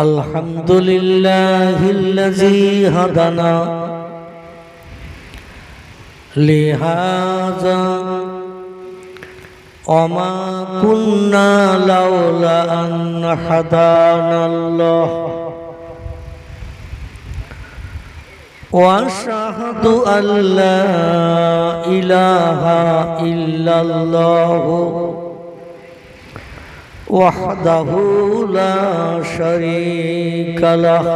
अल्हम्दुलिल्लाहिल्लज़ी हदाना लिहाज़ा वमा कुन्ना लौला अन हदानल्लाह वअशहदु अल्ला इलाहा इल्लल्लाह वहदहु ला शरीका लह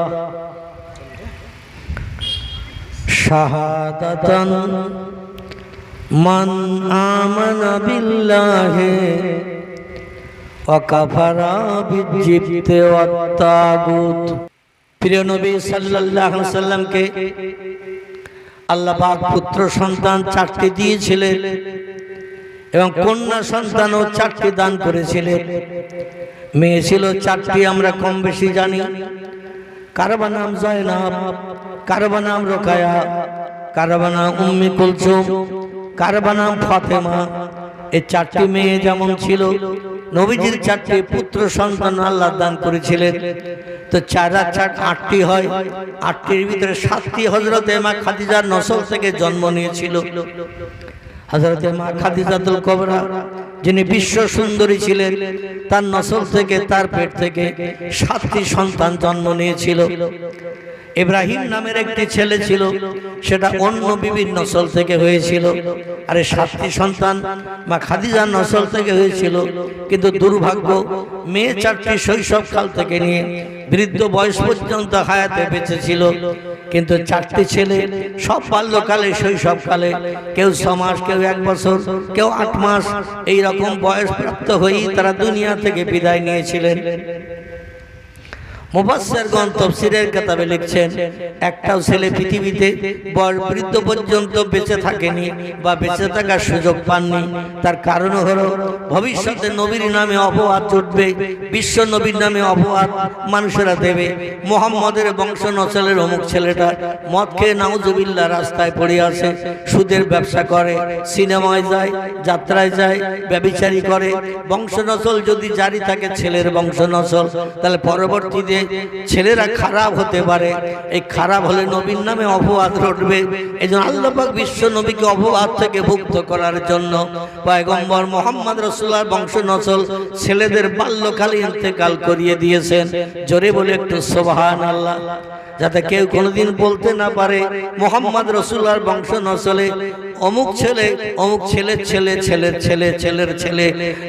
शहादतन मन आमन बिल्लाहि व कफरा बिजिब्ति वत्तागुत। प्रिय नबी सल्लल्लाहु अलैहि वसल्लम के আল্লাহ পাক পুত্র সন্তান চারটি দিয়েছিলেন এবং কন্যা সন্তানও চারটি দান করেছিলেন। মেয়ে ছিল চারটি, আমরা কম বেশি জানি। কারো নাম জয়নাব, কারো নাম রোকায়া, কারো নাম উম্মে কুলসুম, কারো নাম ফাতেমা। এই চারটি মেয়ে যেমন ছিল, নবীজির চারটি পুত্র সন্তান আল্লাহ দান করেছিলেন। তো চার আর চার আটটি হয়। আটটির ভিতরে সাতটি হযরতে মা খাদিজার নসল থেকে জন্ম নিয়েছিল। হযরতে মা খাদিজাতুল কুবরা যিনি বিশ্ব সুন্দরী ছিলেন, তার নসল থেকে, তার পেট থেকে সাতটি সন্তান জন্ম নিয়েছিল। ইব্রাহিম নামের একটি ছেলে ছিল, সেটা অন্য বিবির নসল থেকে হয়েছিল। আর এই সাতটি সন্তান মা খাদিজার নসল থেকে হয়েছিল। কিন্তু দুর্ভাগ্য, মেয়ে চারটি শৈশবকাল থেকে নিয়ে বৃদ্ধ বয়স পর্যন্ত হায়াতে বেঁচে ছিল। কিন্তু চারটি ছেলে সব বাল্যকালে, শৈশবকালে, কেউ 6 মাস, কেউ 1 বছর, কেউ 8 মাস, এইরকম বয়স প্রাপ্ত হয়েই তারা দুনিয়া থেকে বিদায় নিয়েছিলেন। মুফাসসিরগণ তাফসীরের কিতাবে লিখছেন, একটাও ছেলে পৃথিবীতে বৃদ্ধ পর্যন্ত বেঁচে থাকেনি বা বেঁচে থাকার সুযোগ পাননি। তার কারণ হলো ভবিষ্যতে নবীর নামে অপবাদ উঠবে, বিশ্ব নবীর নামে অপবাদ মানুষেরা দেবে। মুহাম্মদের বংশ নসলের অমুক ছেলেটা মদ খেয়ে নাউজুবিল্লাহ রাস্তায় পড়ে আছে, সুদের ব্যবসা করে, সিনেমায় যায়, যাত্রায় যায়, ব্যভিচারী করে। বংশ নসল যদি জারি থাকে, ছেলের বংশ নসল, তাহলে পরবর্তীতে ছেলেরা খারাপ হতে পারে। এই খারাপ হলে নবীর নামে অপবাদ রটবে। এজন্য আল্লাহ পাক বিশ্ব নবীকে অপবাদ থেকে মুক্ত করার জন্য পয়গম্বর মুহাম্মদ রাসূলুল্লাহর বংশ নসল ছেলেদের বাল্যকালে ইন্তেকাল করিয়ে দিয়েছেন। জোরে বলে একটু সুবহানাল্লাহ, যাতে কেউ কোনোদিন বলতে না পারে মুহাম্মদ রাসূলুল্লাহর বংশ নসলে অমুক ছেলে, অমুক ছেলের ছেলে, ছেলের ছেলে, ছেলের ছেলে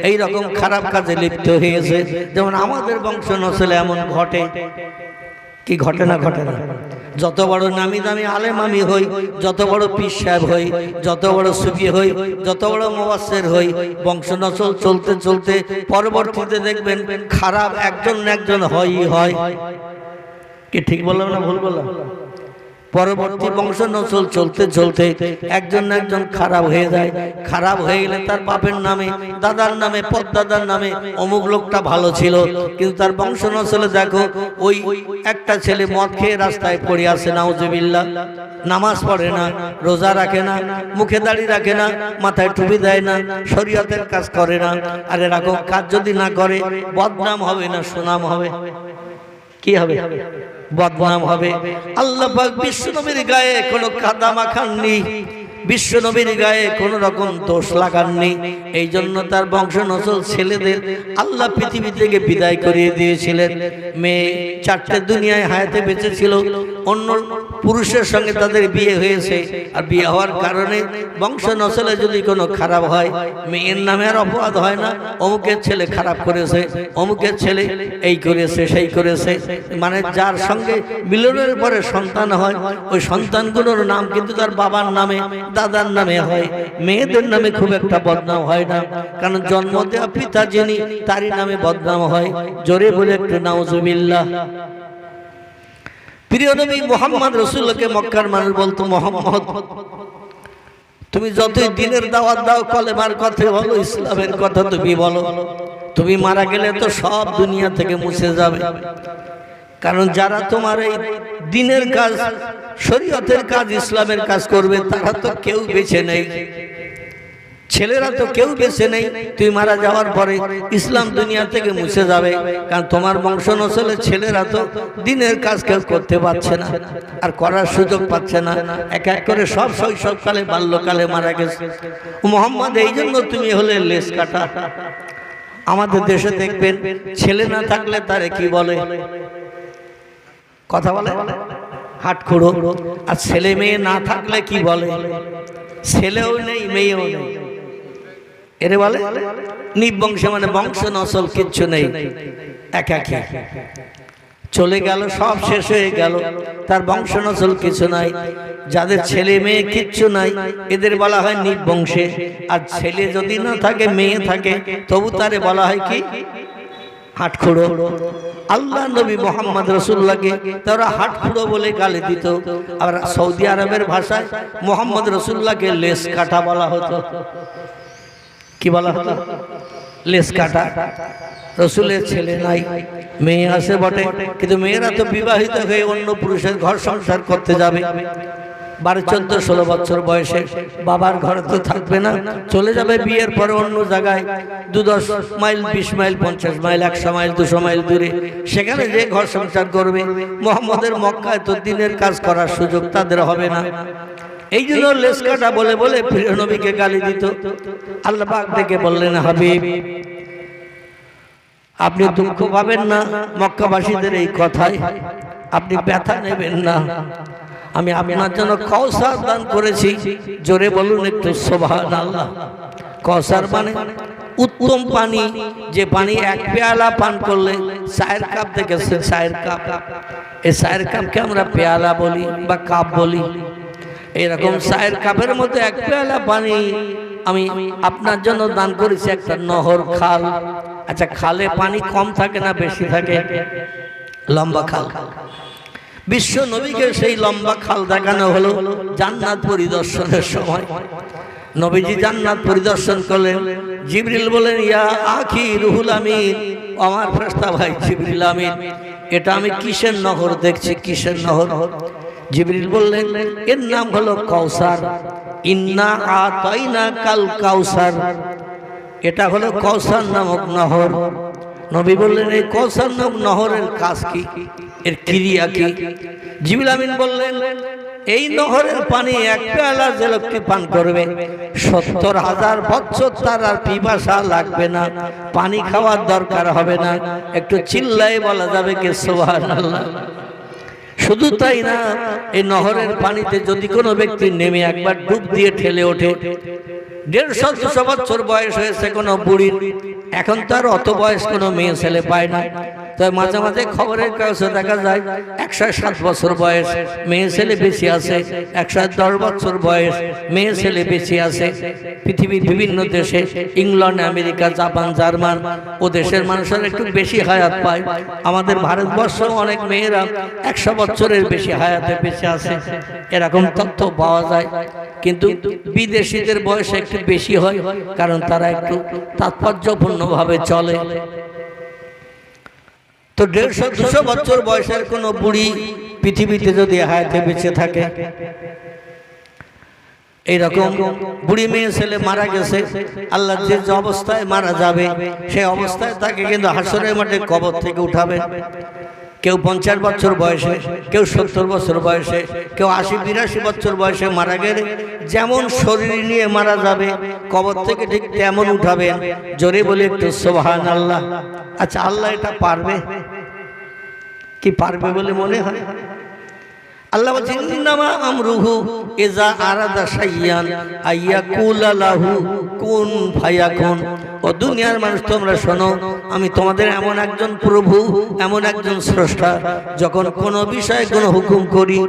এই রকম খারাপ কাজে লিপ্ত হয়েছে। যেমন আমাদের বংশ নসলে এমন ঘটে। কি ঘটে না? ঘটে না? যত বড় নামি দামি আলেম আমি হই, যত বড় পীর সাহেব হই, যত বড় সুফি হই, যত বড় মুফাসসির হই, বংশ নসল চলতে চলতে পরবর্তীতে দেখবেন খারাপ একজন না একজন হয়ই হয়। কি ঠিক বললাম না ভুল বললাম? পরবর্তী বংশ নসল চলতে চলতে একজন না একজন খারাপ হয়ে যায়। খারাপ হয়ে গেলে তার বাপের নামে, দাদার নামে, পদ্দাদার নামে অমুক লোকটা ভালো ছিল, কিন্তু তার বংশ নসলে দেখো ওই একটা ছেলে মদ খেয়ে রাস্তায় পড়ে আছে, নাউজুবিল্লাহ। নামাজ পড়ে না, রোজা রাখে না, মুখে দাড়ি রাখে না, মাথায় টুপি দেয় না, শরীয়তের কাজ করে না। আর এরকম কাজ যদি না করে বদনাম হবে না সুনাম হবে? কি হবে? বদনাম হবে। আল্লাহ পাক বিশ্ব নবীর গায়ে কোনো কাদা মাখাননি, বিশ্ব নবীর গায়ে কোন রকম দোষ লাগাননি। এই জন্য তার বংশ নসল ছেলেদের আল্লাহ পৃথিবী থেকে বিদায় করিয়ে দিয়েছিলেন। মেয়ে চারটে দুনিয়ায় হায়াতে বেঁচে ছিল, অন্য পুরুষের সঙ্গে তাদের বিয়ে হয়েছে। আর বিয়ে হওয়ার কারণে বংশ নসলে যদি কোনো খারাপ হয়, মেয়ের নামে আর অপবাদ হয় না অমুকের ছেলে খারাপ করেছে, অমুকের ছেলে এই করেছে, সেই করেছে। মানে যার সঙ্গে মিলনের পরে সন্তান হয়, ওই সন্তানগুলোর নাম কিন্তু তার বাবার নামে, দাদার নামে হয়। মেয়েদের নামে খুব একটা বদনাম হয় না, কারণ জন্ম দেওয়া পিতা যিনি তারই নামে বদনাম হয়। জোরে বলে একটু নাউজুবিল্লাহ। প্রিয় নবী মুহাম্মদ রাসূলুল্লাহকে মক্কার মানুষ বলতো মুহাম্মদ। তুমি যতই দিনের দাওয়াত দাও, কলেমার কথা বলো, ইসলামের কথা তুমি বলো, তুমি মারা গেলে তো সব দুনিয়া থেকে মুছে যাবে। কারণ যারা তোমার এই দিনের কাজ, শরীয়তের কাজ, ইসলামের কাজ করবে, তারা তো কেউ বেঁচে নেই। ছেলেরা তো কেউ বেঁচে নেই, তুই মারা যাওয়ার পরে ইসলাম দুনিয়া থেকে মুছে যাবে, কারণ তোমার বংশ নসলে ছেলেরা তো দিনের কাজ কেউ করতে পারছে না, আর করার সুযোগ পাচ্ছে না, এক এক করে সব শৈশবকালে বাল্যকালে মারা গেছে। মোহাম্মদ, এই জন্য তুমি হলে লেজ কাটা। আমাদের দেশে দেখবেন ছেলে না থাকলে তারে কি বলে, কথা বলে হাটখুড়ো, আর ছেলে মেয়ে না থাকলে কি বলে, ছেলেও নেই মেয়েও নেই, এরে বলে নিবংশ, মানে বংশ নসল কিচ্ছু নেই, একাকী চলে গেল, সব শেষ হয়ে গেল, তার বংশ নসল কিছু নাই। যাদের ছেলে মেয়ে কিচ্ছু নাই এদের বলা হয় নিবংশে, আর ছেলে যদি না থাকে মেয়ে থাকে তবু তারে বলা হয় কি হাটখুড়ো। আল্লাহ নবী মোহাম্মদ রাসূলুল্লাহকে তারা হাটখুড়ো বলে গালি দিত, আর সৌদি আরবের ভাষায় মোহাম্মদ রাসূলুল্লাহকে লেস কাটা বলা হতো। কি বলা হতো? লেস কাটা। রসুলের ছেলে নাই, মেয়ে আছে বটে, কিন্তু মেয়েরা তো বিবাহিত হয়ে অন্য পুরুষের ঘর সংসার করতে যাবে। 12, 14, 16 বছর বয়সে বাবার ঘরে তো থাকবে না, চলে যাবে বিয়ের পরে অন্য জায়গায় 2-10 mile, 20 mile, 50 mile, 100 mile, 200 mile দূরে, সেখানে যে ঘর সংসার করবে। মোহাম্মদের মক্কায় তো দিনের কাজ করার সুযোগ তাদের হবে না। এই জন্য লেস কাটা বলে বলে প্রিয় নবীকে গালি দিত। আল্লাহ পাক ডেকে বললেন, হাবিব আপনি দুঃখ পাবেন না মক্কাবাসীদের এই কথায়, আপনি ব্যথা নেবেন না, আমি আপনার জন্য কাউসার দান করেছি। জোরে বলুন একটু সুবহানাল্লাহ। কাউসার মানে উত্তম পানি, যে পানি এক পেয়ালা পান করলে 4 কাপ থেকে 4 কাপ, এই 4 কাপকে আমরা পেয়ালা বলি বা কাপ বলি। এরকম 4 কাপের মধ্যে 1 পেয়ালা পানি আমি আপনার জন্য দান করেছি, একটা নহর, খাল। আচ্ছা, খালে পানি কম থাকে না বেশি থাকে? লম্বা খাল। বিশ্ব নবীকে সেই লম্বা খাল দেখানো হলো জান্নাত পরিদর্শনের সময়। নবীজি জান্নাত পরিদর্শন করলেন। জিবরিল বলেন, ইয়া আখি রুহুল আমিন, আমার ফেরেশতা ভাই জিবরিল আমিন, এটা আমি কিসের নহর দেখছি, কিসের নহর? জিবরিল বললেন, এর নাম হলো কাউসার। ইন্না আতাইনা কাল কাউসার, এটা হলো কাউসার নামক নহর। নবী বললেন, এই কাউসার নামক নহরের কাজ কি, এর ক্রিয়া কি? জিবরিল আমিন বললেন, এই নহরের পানি 1 পেয়ালা যে লোকটি পান করবে 70,000 বছর তার আর পিপাসা লাগবে না, পানি খাওয়ার দরকার হবে না। একটু চিল্লাই বলা যাবে কি সুবহানাল্লাহ? শুধু তাই না, এই নহরের পানিতে যদি কোনো ব্যক্তি নেমে একবার ডুব দিয়ে ঠেলে ওঠে, 150-200 বছর বয়স হয়েছে কোনো বুড়ির, এখন তার অত বয়স কোনো মেয়ে ছেলে পায় না। তাই মাঝে মাঝে খবরের কাগজে দেখা যায় 107 বছর বয়স মেয়ে ছেলে বেশি আছে, 110 বছর বয়স মেয়ে ছেলে বেশি আছে। পৃথিবীর বিভিন্ন দেশে, ইংল্যান্ড, আমেরিকা, জাপান, জার্মান, ও দেশের মানুষের একটু বেশি হায়াত পায়। আমাদের ভারতবর্ষেও অনেক মেয়েরা 100 বছরের বেশি হায়াতে বেঁচে আছে, এরকম তথ্য পাওয়া যায়। কিন্তু বিদেশিদের বয়স একটু বেশি হয়, কারণ তারা একটু তাৎপর্যপূর্ণভাবে চলে। তো 150-200 বছর বয়সের কোন বুড়ি পৃথিবীতে যদি হায়াতে বেঁচে থাকে, এইরকম বুড়ি মেয়ে ছেলে মারা গেছে, আল্লাহ যে অবস্থায় মারা যাবে সেই অবস্থায় তাকে কিন্তু হাসরের মাঠে কবর থেকে উঠাবেন। কেউ 50 বছর বয়সে, কেউ 70 বছর বয়সে, কেউ 80-82 বছর বয়সে মারা গেলে যেমন শরীর নিয়ে মারা যাবে কবর থেকে ঠিক তেমন উঠাবেন। জোরে বলে একটু সুবহানাল্লাহ। আচ্ছা, আল্লাহ এটা পারবে কি? পারবে বলে মনে হয়? আল্লাহ বলছেন, ইন্নামা আমরুহু ইজা আরাদা শাইয়ান আইয়াকুলা লাহু কুন ফায়াকুন। ও দুনিয়ার মানুষ, তোমরা শোনো, আমি তোমাদের এমন একজন প্রভু, এমন একজন স্রষ্টা, যখন কোনো বিষয়ে কোনো হুকুম করি,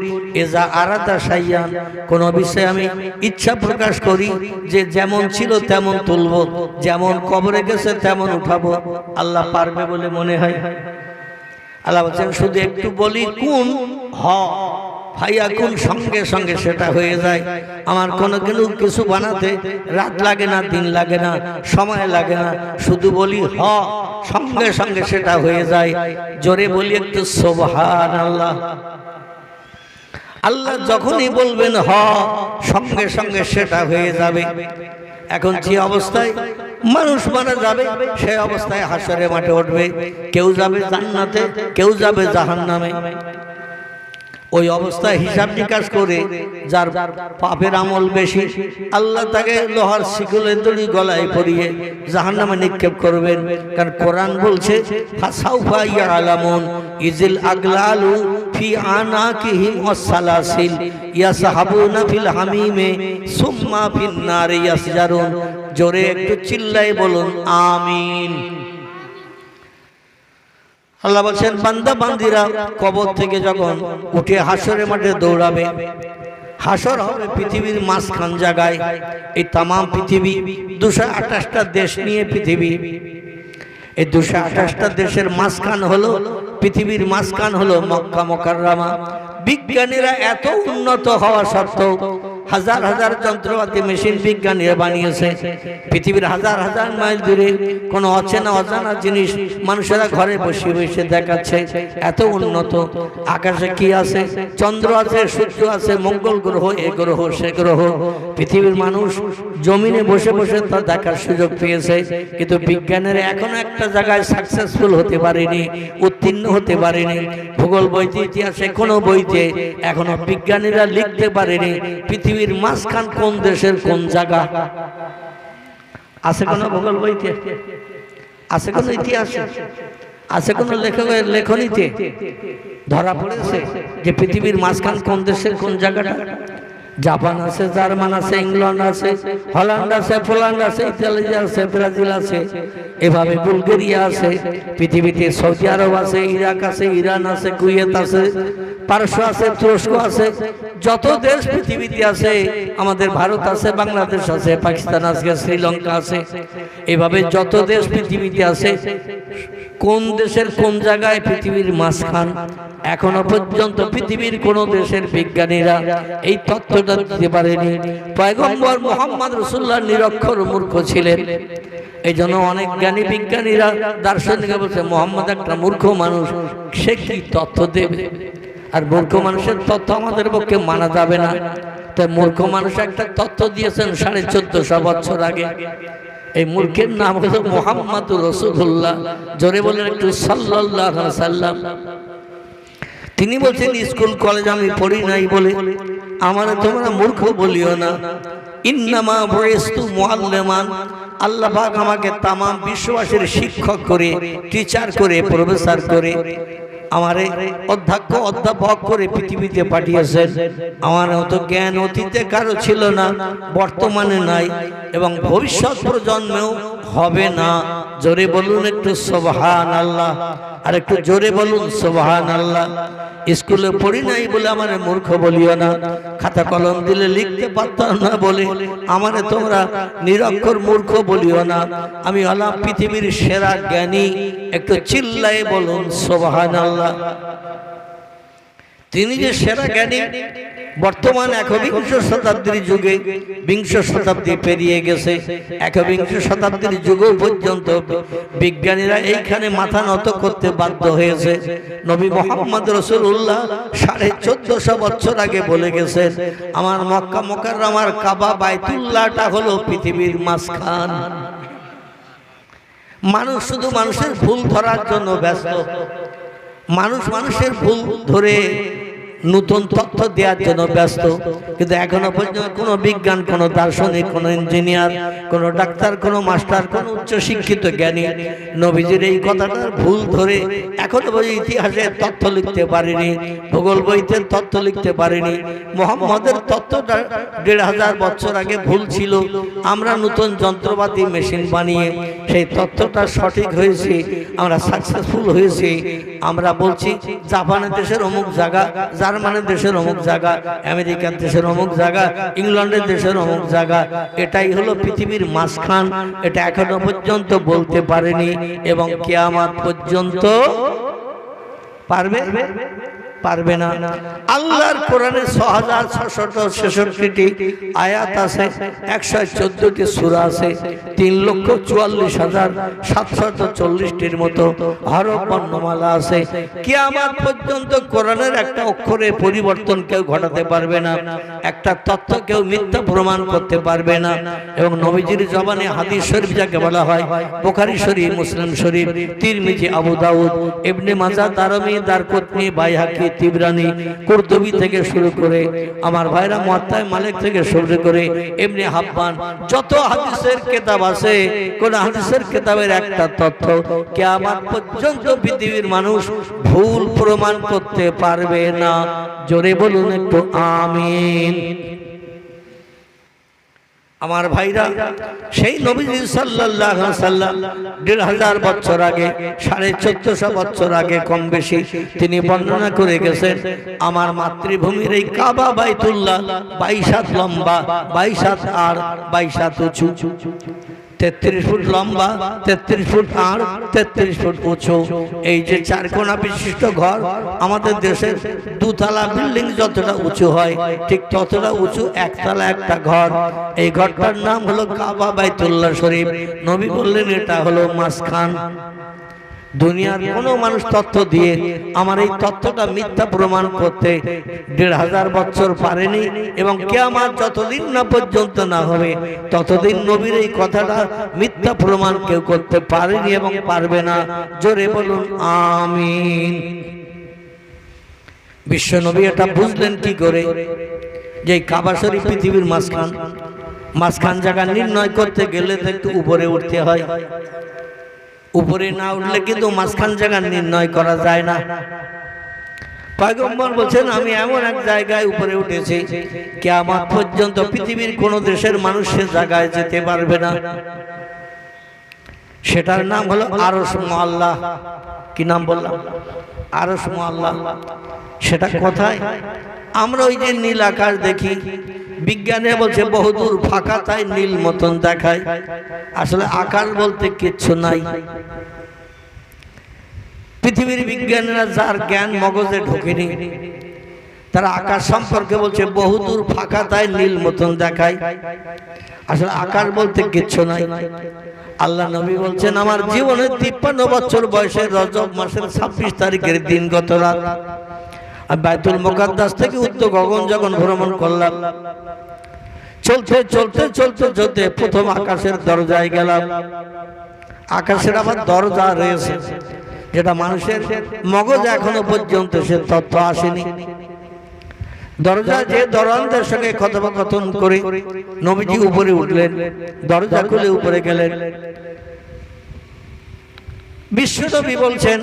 ইজা আরাদা শাইয়ান, কোনো বিষয়ে আমি ইচ্ছা প্রকাশ করি যে যেমন ছিল তেমন তুলব, যেমন কবরে গেছে তেমন উঠাবো। আল্লাহ পারবে বলে মনে হয়? আল্লাহ বলছেন, শুধু একটু বলি কুন হ ফায়াকুন, সঙ্গে সঙ্গে সেটা হয়ে যায়। আমার কোনো কিছু বানাতে রাত লাগে না, দিন লাগে না, সময় লাগে না, শুধু বলি হ, সঙ্গে সঙ্গে সেটা হয়ে যায়। জোরে বলি একটু সুবহানাল্লাহ। আল্লাহ যখনই বলবেন হ, সঙ্গে সঙ্গে সেটা হয়ে যাবে। এখন যে অবস্থায় মানুষ মারা যাবে সেই অবস্থায় হাসরের মাঠে উঠবে, কেউ যাবে জান্নাতে, কেউ যাবে জাহান্নামে। ওই অবস্থায় হিসাব নিকাশ করে যার পাপের আমল বেশি, আল্লাহ তাকে লোহার শিকলে দড়ি গলায় পরিয়ে জাহান্নামে নিক্ষেপ করবেন। কারণ কোরআন বলছে ফাসাউফা ইয়ালামুন ইজিল আগলালু ফি আনাকিহিম ওয়াসসালাসিল ইয়াসহাবুনা ফিল হামিমে সুম্মা ফিন নারি ইয়াসজারুন। জোরে একটু চিল্লায় বলুন আমিন। আল্লাহ বলছেন বান্দা বান্দিরা কবর থেকে যখন উঠে হাসরের মাঠে দৌড়াবে, হাসর হবে পৃথিবীর মাঝখান জায়গায়। এই তাম পৃথিবী 228টা দেশ নিয়ে পৃথিবী, এই 228টা দেশের মাঝখান হলো পৃথিবীর মাঝখান হলো মক্কা মুকাররমা। বিজ্ঞানীরা এত উন্নত হওয়া সত্ত্বেও হাজার হাজার যন্ত্রপাতি মেশিন বিজ্ঞানীরা বানিয়েছে। পৃথিবীর হাজার হাজার মাইল দূরে কোনো অচেনা অজানা জিনিস মানুষেরা ঘরে বসে বসে দেখাচ্ছে। এত উন্নত। আকাশে কি আছে? চন্দ্র আছে, সূর্য আছে, মঙ্গল গ্রহ, এ গ্রহ সে গ্রহ। পৃথিবীর মানুষ জমিনে বসে বসে তা দেখার সুযোগ পেয়েছে, কিন্তু বিজ্ঞানীরা এখনো একটা জায়গায় সাকসেসফুল হতে পারেনি, উত্তীর্ণ হতে পারেনি। ভূগোল বইতে, ইতিহাসে কোনো বইতে এখনো বিজ্ঞানীরা লিখতে পারেনি পৃথিবীর মাঝখান কোন দেশের কোন জায়গা। আছে কোন ভূগোল বইতে? আছে কোন ইতিহাসে? আছে কোন লেখকের লেখনীতে ধরা পড়েছে যে পৃথিবীর মাঝখান কোন দেশের কোন জায়গাটা? জাপান আছে, জার্মান আছে, ইংল্যান্ড আছে, হল্যান্ড আছে, পোল্যান্ড আছে, ইতালি আছে, ব্রাজিল আছে, এভাবে বুলগেরিয়া আছে। পৃথিবীতে সৌদি আরব আছে, ইরাক আছে, ইরান আছে, কুয়েত আছে, পারস্য আছে, তুরস্ক আছে। যত দেশ পৃথিবীতে আছে, আমাদের ভারত আছে, বাংলাদেশ আছে, পাকিস্তান আছে, শ্রীলঙ্কা আছে, এভাবে যত দেশ পৃথিবীতে আছে, কোন দেশের কোন জায়গায় পৃথিবীর মাঝখান এখনো পর্যন্ত পৃথিবীর কোন দেশের বিজ্ঞানীরা এই তথ্যটা দিতে পারেনি। পয়গম্বর মুহাম্মদ রাসূলুল্লাহ নিরক্ষর মূর্খ ছিলেন, এই জন্য অনেক জ্ঞানী বিজ্ঞানীরা দার্শনিকরা বলছে মুহাম্মদ একটা মূর্খ মানুষ, সে কি তথ্য দেবে? আর মূর্খ মানুষের তথ্য আমাদের পক্ষে মানা যাবে না। তাই মূর্খ মানুষ একটা তথ্য দিয়েছেন 1450 বছর আগে। এই মূর্খের নাম হলো মুহাম্মাদুর রাসূলুল্লাহ। জোরে বলেন একটু সাল্লাল্লাহু আলাইহি ওয়াসাল্লাম। তিনি বলছেন স্কুল কলেজ আমি পড়ি নাই বলে আমারে তোমরা মূর্খ বলিও না। ইন্নামা বুইস্তু মুআল্লিমান, আল্লাহ পাক আমাকে তাম বিশ্ববাসীর শিক্ষক করে, টিচার করে, প্রফেসর করে, আমারে অধ্যক্ষ অধ্যাপক করে পৃথিবীতে পাঠিয়েছেন। আমার মতো জ্ঞান অতীতে কারো ছিল না, বর্তমানে নাই, এবং ভবিষ্যৎ প্রজন্মেও হবে না। জোরে বলুন একটু সুবহানাল্লাহ, আর একটু জোরে বলুন সুবহানাল্লাহ। স্কুলে পড়ি নাই বলে আমারে মূর্খ বলিও না, খাতা কলম দিলে লিখতে পারতাম না বলে আমারে তোমরা নিরক্ষর মূর্খ বলিও না। আমি হলাম পৃথিবীর সেরা জ্ঞানী। একটু চিল্লায়ে বলুন সুবহানাল্লাহ। তিনি যে সেরা জ্ঞানী, বর্তমান 21 শতাব্দীর যুগে, 20 শতাব্দী পেরিয়ে গেছে, 21 শতাব্দীর যুগ পর্যন্ত বিজ্ঞানীরা এইখানে মাথা নত করতে বাধ্য হয়েছে। নবী মুহাম্মদ রাসূলুল্লাহ 1450 বছর আগে বলে গেছেন, আমার মক্কা মুকাররমার কাবা বাইতুল্লাহটা হলো পৃথিবীর মাঝখান। মানুষ শুধু মানুষের ভুল ধরার জন্য ব্যস্ত, মানুষ মানুষের ভুল ধরে নতুন তথ্য দেওয়ার জন্য ব্যস্ত, কিন্তু এখনো পর্যন্ত কোনো বিজ্ঞান, কোনো দার্শনিক, কোনো ইঞ্জিনিয়ার, কোনো ডাক্তার, কোনো মাস্টার, কোনো উচ্চ শিক্ষিত জ্ঞানী নবীজির এই কথাটার ভুল ধরে এখনো পর্যন্ত ইতিহাসে তথ্য লিখতে পারেনি, ভূগোল বইতে তথ্য লিখতে পারেনি। মুহাম্মদের তথ্যটা 1500 বছর আগে ভুল ছিল, আমরা নতুন যন্ত্রপাতি মেশিন বানিয়ে সেই তথ্যটা সঠিক হয়েছে, আমরা সাকসেসফুল হয়েছি। আমরা বলছি জাপানের দেশের অমুক জায়গা, জার্মানের দেশের অমুক জায়গা, আমেরিকার দেশের অমুক জায়গা, ইংল্যান্ডের দেশের অমুক জায়গা। এটাই হলো পৃথিবীর মাঝখান। এটা এখনো পর্যন্ত বলতে পারেনি এবং কিয়ামত পর্যন্ত পারবে? পারবে না। আল্লাহর কোরআনে 6666টি আয়াত আছে, 114টি সূরা আছে, 3,44,740টির মতো হরফ বর্ণমালা আছে। কিয়ামত পর্যন্ত কোরআনের একটা অক্ষরে পরিবর্তন কেউ ঘটাতে পারবে না, একটা তথ্য কেউ মিথ্যা প্রমাণ করতে পারবে না। এবং নবীজির জবানে হাদিস শরীফ যাকে বলা হয়, বুখারী শরীফ, মুসলিম শরীফ, তিরমিজি, আবু দাউদ, ইবনে মাজাহ, দারমি, দারকুতনি, বাইহাকি, তিবরানি, কুরতুবী থেকে শুরু করে আমার ভাইরা মুয়াত্তা মালিক থেকে শুরু করে ইবনে হাব্বান, যত হাদিসের কিতাব আছে, কোন হাদিসের কিতাবের একটা তথ্য কিয়ামত পর্যন্ত পৃথিবীর মানুষ ভুল প্রমাণ করতে পারবে না। জোরে বলুন একটু আমিন। আমার ভাইরা, সেই নবীজি সাল্লাল্লাহু আলাইহি সাল্লাম ১৫০০ বছর আগে, ১৪৫০ বছর আগে কম বেশি তিনি বর্ণনা করে গেছেন, আমার মাতৃভূমির এই কাবা বাইতুল্লাহ ২২ হাত লম্বা, ২২ হাত আর ২২ হাত উঁচু, ৩৩ ফুট লম্বা, ৩৩ ফুট আর ৩৩ ফুট উঁচু। এই যে চারকোনা বিশিষ্ট ঘর, আমাদের দেশের দুতলা বিল্ডিং যতটা উঁচু হয় ঠিক ততটা উঁচু একতলা একটা ঘর। এই ঘরটার নাম হলো কাবা বাইতুল্লাহ শরীফ। নবী বললেন এটা হলো মাঝখান। দুনিয়ার কোনো মানুষ তথ্য দিয়ে আমার এই তথ্যটা মিথ্যা প্রমাণ করতে ১৫০০ বছর পারেনি, এবং কিয়ামত যতদিন না পর্যন্ত না হবে ততদিন নবীর এই কথাটা মিথ্যা প্রমাণ কেউ করতে পারেনি এবং পারবে না। জোরে বলুন আমিন। বিশ্ব নবী এটা বুঝলেন কি করে যে কাবা শরীফ পৃথিবীর মাঝখান জায়গা নির্ণয় করতে গেলে তো একটু উপরে উঠতে হয়, উপরে না উঠলে কিন্তু মাঝখান জায়গা নির্ণয় করা যায় না। পয়গম্বর বলছেন আমি এমন এক জায়গায় উপরে উঠেছি কিয়ামত পর্যন্ত পৃথিবীর কোন দেশের মানুষ সে জায়গায় যেতে পারবে না। সেটার নাম হলো আরশ মুআল্লা। কি নাম বললাম? আরশ মুআল্লা। সেটা কোথায়? আমরা ওই যে নীল আকাশ দেখি, বিজ্ঞানে বলছে বহুদূর ফাঁকা তাই নীল মতন দেখায়, আসলে আকাশ বলতে কিচ্ছু নাই। পৃথিবীর বিজ্ঞানীরা যার জ্ঞান মগজে ঢোকেনি, তারা আকাশ সম্পর্কে বলছে বহুদূর ফাঁকা তাই নীল মতন দেখায়, আসলে আকাশ বলতে কিচ্ছু নাই। আল্লাহ নবী বলছেন আমার জীবনে ৫৩ বছর বয়সে রজব মাসের ২৬ তারিখের দিন গত রাত বাইতুল মুকাদ্দাস থেকে উত্তর গগন যখন ভ্রমণ করলাম, চলতে চলতে চলতে চলতে প্রথম আকাশের দরজায় গেলাম। আকাশের আবার দরজা রয়েছে যেটা মানুষের মগজ এখনো পর্যন্ত সে তথ্য আসেনি। দরজা যে দরজার সঙ্গে কথোপকথন করে নবীজি উপরে উঠলেন, দরজা খুলে উপরে গেলেন। বিশ্বনবী বলছেন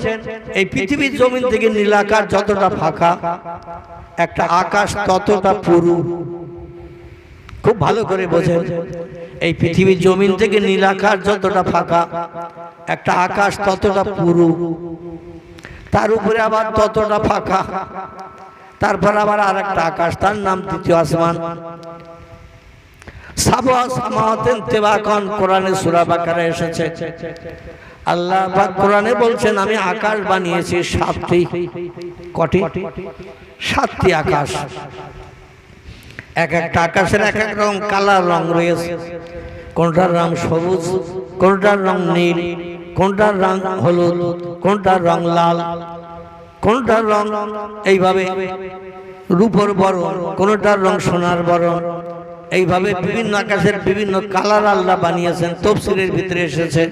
এই পৃথিবীর জমিন থেকে নীল আকাশ যতটা ফাঁকা, একটা আকাশ ততটা পুরু। খুব ভালো করে বোঝেন, এই পৃথিবীর জমিন থেকে নীল আকাশ যতটা ফাঁকা, একটা আকাশ ততটা পুরু, তার উপরে আবার ততটা ফাঁকা, তারপর আবার আর একটা আকাশ, তার নাম দ্বিতীয় আসমান। সাবআ সামাওয়াতিন তিবাকান কোরআনে সূরা বাকারায় এসেছে। আল্লাহ পাক কোরআনে বলছেন আমি আকাশ বানিয়েছি ৭টি। কটি? ৭টি আকাশ। এক একটা আকাশের এক এক রকম কালার রং রয়েছে। কোনটার রং সবুজ, কোনটার রং নীল, কোনটার রং হলুদ, কোনটার রং লাল, কোনটার রং এইভাবে রূপর বরণ, কোনটার রং সোনার বরণ। এইভাবে বিভিন্ন আকাশের বিভিন্ন কালার আল্লাহ বানিয়েছেন, তাফসীরের ভিতরে এসেছে।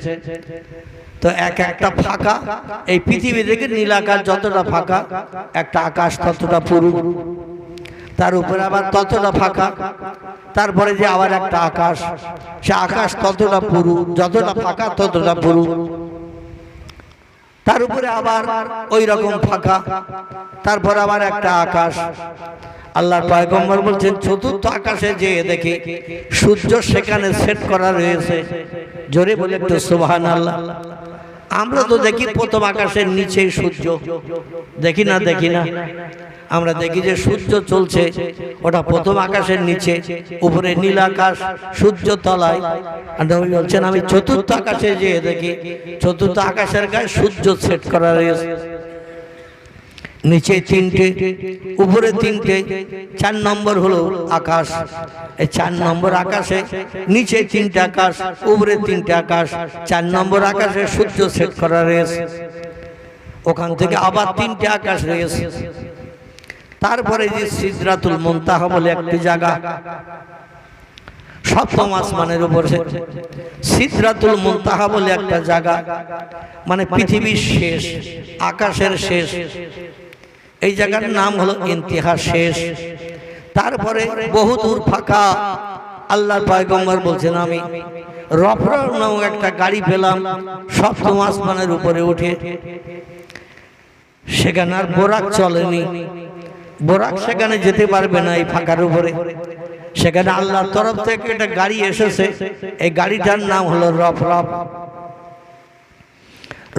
তো এক একটা ফাঁকা, এই পৃথিবী থেকে নীল আকাশ যতটা ফাঁকা, একটা আকাশ ততটা পুরু, তার উপরে আবার ততটা ফাঁকা, তারপরে যে আবার একটা আকাশ, সে আকাশ ততটা পুরু, যতটা ফাঁকা ততটা পুরু, তার উপরে আবার ওই রকম ফাঁকা, তারপর আবার একটা আকাশ। আল্লাহর পয়গম্বর বলছেন চতুর্থ আকাশে যেয়ে দেখি সূর্য সেখানে সেট করা রয়েছে। জোরে বলে একটু সুবহানাল্লাহ। আমরা তো দেখি প্রথম আকাশের নিচেই সূর্য, দেখি না? দেখি না? আমরা দেখি যে সূর্য চলছে, ওটা প্রথম আকাশের নিচে, উপরে নীল আকাশ, সূর্য তলায়। আর নবী বলছেন আমি চতুর্থ আকাশে যেয়ে দেখি চতুর্থ আকাশের গায়ে সূর্য সেট করা রয়েছে। নিচে তিনটে, উপরে তিনটে, 4 নম্বর হলো আকাশ। এই 4 নম্বর আকাশে নিচে 3টে আকাশ, উপরে 3টে আকাশ, 4 নম্বর আকাশে সূর্য সেট করা রয়েছে, ওখান থেকে আবার 3টে আকাশ রয়েছে। তারপরে যে সিদরাতুল মুনতাহা বলে একটি জায়গা, সপ্তম আসমানের উপরে সিদরাতুল মুনতাহা বলে একটা জায়গা, মানে পৃথিবীর শেষ, আকাশের শেষ। এই জায়গার নাম হলো ইন্তিহা, শেষ। তারপরে বহুদূর ফাঁকা। আল্লাহর পয়গম্বর বলছেন, আমি রফরফ নামক একটা গাড়ি পেলাম সপ্তম আসমানের উপরে উঠে। সেখানে আর বোরাক চলেনি, বোরাক সেখানে যেতে পারবে না এই ফাঁকার উপরে। সেখানে আল্লাহর তরফ থেকে একটা গাড়ি এসেছে, এই গাড়িটার নাম হলো রফরফ।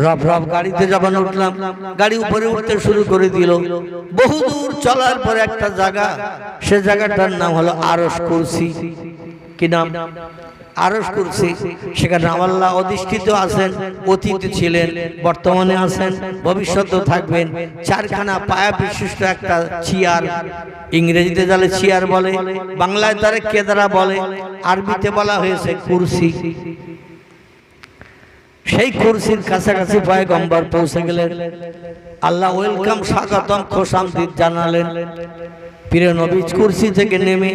রফরফ গাড়িতে যখন উঠলাম, গাড়ি উপরে উঠতে শুরু করে দিল। বহু দূর চলার পরে একটা জায়গা, সে জায়গাটার নাম হলো আরশ কুরসি। কি নাম? আরশ কুরসি। সেখানে আল্লাহ অধিষ্ঠিত আছেন, অতীত ছিলেন, বর্তমানে আছেন, ভবিষ্যতেও থাকবেন। 4খানা পায়া বিশিষ্ট একটা চেয়ার, ইংরেজিতে যারা চেয়ার বলে, বাংলায় তারা কেদারা বলে, আরবিতে বলা হয়েছে কুরসি। সেই কুরসির কাছাকাছি পয়গম্বর পৌঁছে গেলেন। আল্লাহ ওয়েলকাম, স্বাগতম, খোশামদিদ জানালেন। প্রিয় নবী কুরসি থেকে নেমে,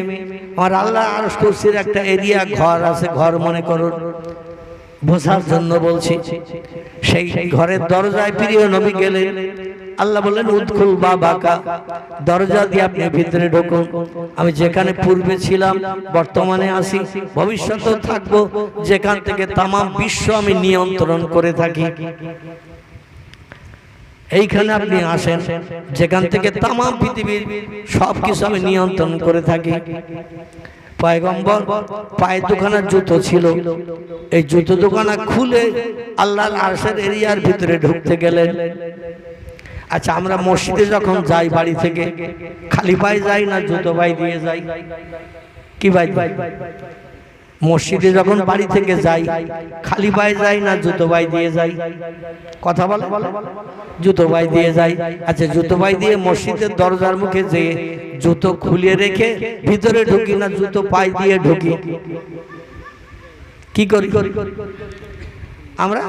আর আল্লাহ আরশ কুরসির একটা এরিয়া, ঘর আছে, ঘর মনে করুন, বসার জন্য বলছি। সেই ঘরের দরজায় প্রিয় নবী গেলেন। আল্লাহ বললেন, উদখুল বাবাকা, দরজা দিয়ে আপনি ভিতরে ঢুকুন। আমি যেখানে পূর্বে ছিলাম, বর্তমানে আছি, ভবিষ্যতেও থাকবো, যেখান থেকে তাম বিশ্ব আমি নিয়ন্ত্রণ করে থাকি, এইখানে আপনি আসেন, যেখান থেকে তাম পৃথিবীর সবকিছু আমি নিয়ন্ত্রণ করে থাকি। পয়গম্বর পায়ে দুখানা জুতো ছিল, এই জুতো দুখানা খুলে আল্লাহর আরশের এরিয়ার ভিতরে ঢুকতে গেলেন। আচ্ছা, আমরা মসজিদে যখন যাই বাড়ি থেকে, খালি পায়ে যাই না জুতো পায়ে দিয়ে যাই? কি ভাই? মসজিদে যখন বাড়ি থেকে যাই, খালি পায়ে যাই না জুতো পায়ে দিয়ে যাই? কথা বলে, জুতো পায়ে দিয়ে যাই। আচ্ছা, জুতো পায়ে দিয়ে মসজিদের দরজার মুখে যেয়ে জুতো খুলে রেখে ভিতরে ঢুকি না জুতো পায়ে দিয়ে ঢুকি? কি করি আমরা?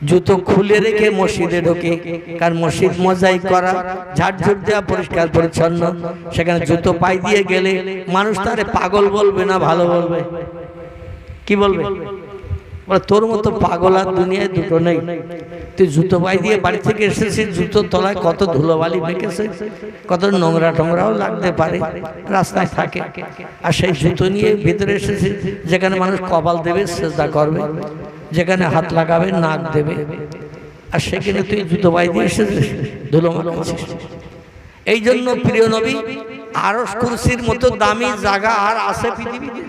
জুতো খুলে রেখে মসজিদে ঢোকে, কারণ মসজিদ মোজাইক করা, ঝাড়ঝুট দেওয়া, পরিষ্কার পরিচ্ছন্ন। সেখানে জুতো পায়ে দিয়ে গেলে মানুষ তারে পাগল বলবে না ভালো বলবে? কি বলবে? তোর মতো পাগল আর দুনিয়ায় দুটো নেই। তুই জুতো পায়ে দিয়ে বাড়ি থেকে এসেছিস, জুতোর তলায় কত ধুলোবালি মেখেছে, কত নোংরা টোংরাও লাগতে পারে, রাস্তায় থাকে। আর সেই জুতো নিয়ে ভিতরে এসেছিস, যেখানে মানুষ কপাল দেবে, সেজদা করবে, যেখানে হাত লাগাবে, নাক দেবে, আর সেখানে তুই জুতো পায়ে দিয়ে এসেছিস, ধুলো মাখাচ্ছিস। এই জন্য প্রিয় নবী, আরশ কুরসির মতো দামি জায়গা আর আছে পৃথিবীতে,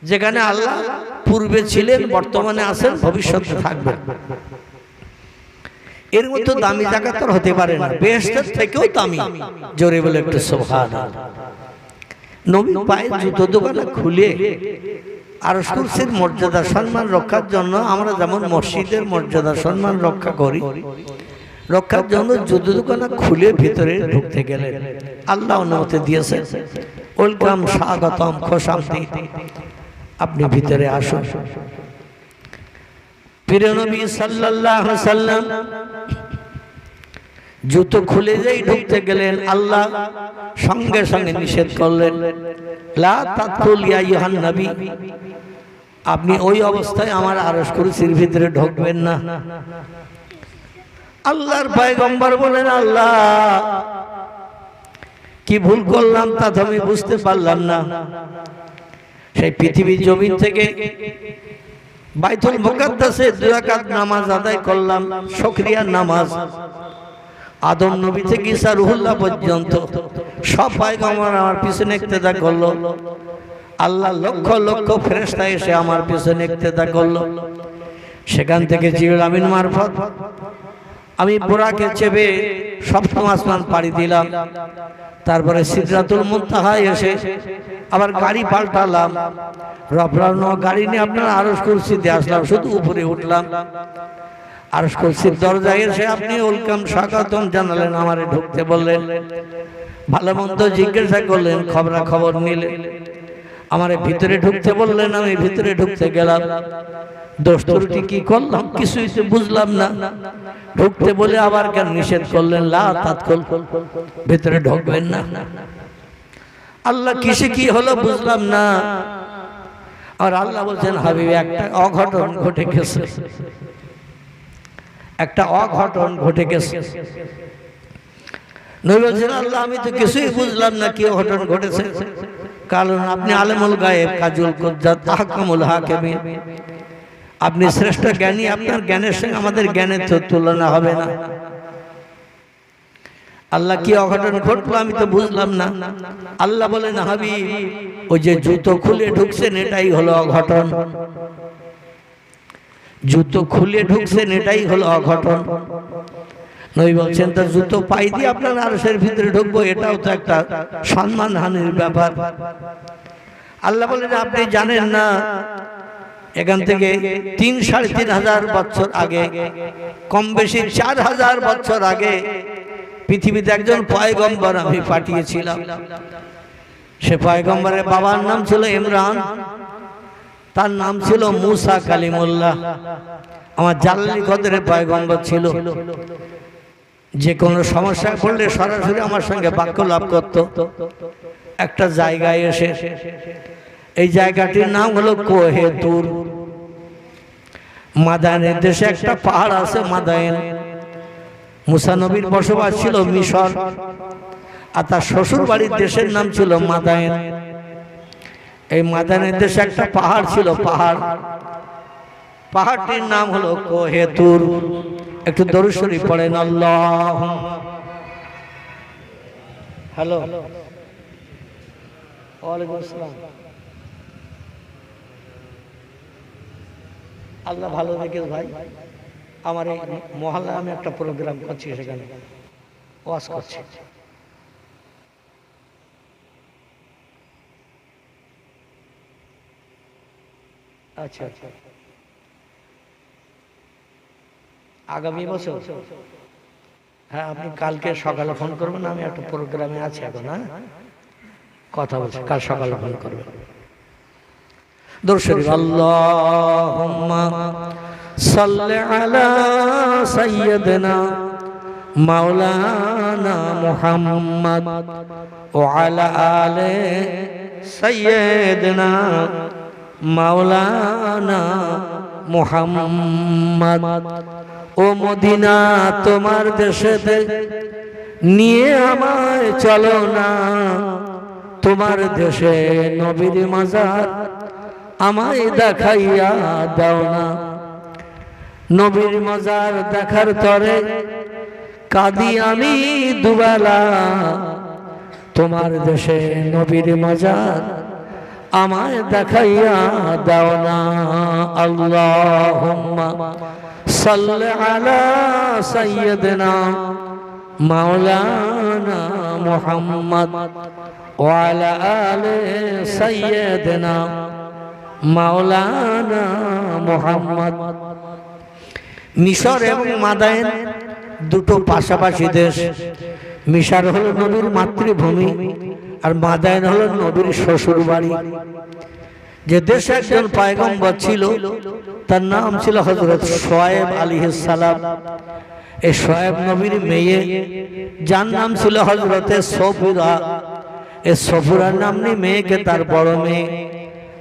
যেখানে আল্লাহ পূর্বে ছিলেন, বর্তমানে আছেন, ভবিষ্যতে থাকবেন। এর মতো দামি জায়গা তো হতে পারে না, বেহেশতের থেকেও দামি। জোরে বলে একটু সুবহানাল্লাহ। নবী পায়ে জুতো দোকানে খুলে আরশ কুরসির মর্যাদা সম্মান রক্ষার জন্য, আমরা যেমন মসজিদের মর্যাদা সম্মান রক্ষা করি, রক্ষার জন্য জুতো দোকানে খুলে ভিতরে ঢুকতে গেলেন। আল্লাহ অনুমতি দিয়েছে, ওয়েলকাম, স্বাগতম, খোশামদিদ, আপনি ভিতরে আসুন। প্রিয় নবী সাল্লাল্লাহু আলাইহি ওয়াসাল্লাম জুতো খুলে যেই ঢুকতে গেলেন, আল্লাহ সঙ্গে সঙ্গে নিষেধ করলেন, লা তাদখুল ইয়া আইয়ুহান নবী, আপনি ওই অবস্থায় আমার আরশ কুরসির ভিতরে ঢুকবেন না। আল্লাহর পয়গম্বর বলেন, আল্লাহ কি ভুল করলাম তা তো আমি বুঝতে পারলাম না। সেই পৃথিবীর জমিন থেকে বাইতুল মুকাদ্দাসে 2 রাকাত নামাজ আদায় করলাম, শুকরিয়া নামাজ। আদম নবী থেকে ঈসা রুহুল্লাহ পর্যন্ত সব পয়গম্বর আমার পিছনে ইক্তেদা করলো। আল্লাহ লক্ষ লক্ষ ফেরেশতা এসে আমার পিছনে ইক্তেদা করলো। সেখান থেকে জিবরিল আমিন মারফত আমি বুরাকে চেপে সপ্তম আসমান পাড়ি দিলাম। তারপরে সিদরাতুল মুনতাহায় এসে আবার গাড়ি পাল্টালাম, রফরফ গাড়ি নিয়ে আপনার আরশ কুরসিতে আসলাম, শুধু উপরে উঠলাম। আরশ কুরসির দরজায় এসে আপনি ওয়েলকাম স্বাগতম জানালেন, আমারে ঢুকতে বললেন, ভালো মন্দ জিজ্ঞাসা করলেন, খবর নিলেন, আমারে ভিতরে ঢুকতে বললেন, আমি ভিতরে ঢুকতে গেলাম। দোষ ত্রুটি কি করলাম কিছুই তো বুঝলাম না। ঢুকতে বলে আবার কেন নিষেধ করলেন, লা তাদখুল, ভিতরে ঢুকবেন না। আল্লাহ কিসে কি হলো বুঝলাম না। আর আল্লাহ বলছেন, হাবিব একটা অঘটন ঘটে গেছে, একটা অঘটন ঘটে গেছে। নবী বলছেন, আল্লাহ আমি তো কিছুই বুঝলাম না কি অঘটন ঘটেছে, কারণ আপনি আলেমুল গায়েব কাজুল কুজ্জাত আহকামুল হাকিমিন, আপনি শ্রেষ্ঠ জ্ঞানী, আপনার জ্ঞানের সঙ্গে আমাদের জ্ঞানের তো তুলনা হবে না। আল্লাহ কি অঘটন ঘটলো আমি তো বুঝলাম না। আল্লাহ বলেন, হাবিব ওই যে জুতো খুলে ঢুকছেন এটাই হলো অঘটন, জুতো খুলে ঢুকছেন এটাই হলো অঘটন। নবী বলছেন, তো জুতো পাই দিয়ে আপনার আরশের ভিতরে ঢুকবো, এটাও তো একটা সম্মানহানির ব্যাপার। আল্লাহ বলেন, আপনি জানেন না এখান থেকে ৩-৩.৫০০ বছর আগে, কম বেশি ৪,০০০ বছর আগে পৃথিবীতে একজন পয়গম্বর আমি পাঠিয়েছিলাম। সে পয়গম্বরের বাবার নাম ছিল ইমরান, তার নাম ছিল মুসা কালিমুল্লাহ। আমার জালালি কদরের পয়গম্বর ছিল, যে কোনো সমস্যায় পড়লে সরাসরি আমার সঙ্গে বাক্য লাভ করত। একটা জায়গায় এসে, এই জায়গাটির নাম হলো কোহে তুর। মাদায়েনের দেশে একটা পাহাড় আছে মাদায়েন। মুসা নবীর বসবাস ছিল মিশর, আর তার শ্বশুর বাড়ির দেশের নাম ছিল মাদায়েন। এই মাদায়েনের দেশে একটা পাহাড় ছিল, পাহাড়টির নাম হলো কোহে তুর। একটু দরুদ শরীফ পড়েন, আল্লাহ। হ্যালো, ওয়ালাইকুম আসসালাম। আল্লাহ ভালো রেখে ভাই, আমার এই মহল্লায় আমি একটা প্রোগ্রাম করছি, সেখানে ওয়াজ করছি। আচ্ছা আচ্ছা, আগামী বছর? হ্যাঁ, আপনি কালকে সকালে ফোন করবেন, আমি একটা প্রোগ্রামে আছি এখন। হ্যাঁ, কথা বলছি, কাল সকালে ফোন করবেন। দরুদ শরীফ, আল্লাহুম্মা সাল্লি আলা সাইয়্যিদিনা মাওলানা মুহাম্মদ ওয়া আলা আলি সাইয়্যিদিনা মাওলানা মুহাম্মদ। ও মদিনা, তোমার দেশেতে নিয়ে আমায় চলো না, তোমার দেশে নবীর মাজার আমায় দেখাইয়া দাও না। নবীর মাজার দেখার তরে কাঁদি আমি দুবেলা, তোমার দেশে নবীর মাজার আমায় দেখাইয়া দাও না। আল্লাহুম্মা সাল্লি আলা সাইয়্যিদিনা মাওলানা মুহাম্মদ ওয়া আলা আলি সাইয়্যিদিনা মাওলানা মুহাম্মদ। মিশর এবং মাদায়েন দুটো পাশাপাশি দেশ। মিশর হলো নবীর মাতৃভূমি, আর মাদায়েন হলো নবীর শ্বশুর বাড়ি। যে দেশে একজন পয়গম্বর ছিল, তার নাম ছিল হযরত শুআয়ব আলাইহিস সালাম। এই শুআয়ব নবীর মেয়ে, যার নাম ছিল হযরতে সফুরা। এই সফুরার নামনি মেয়েকে তার বড় মেয়ে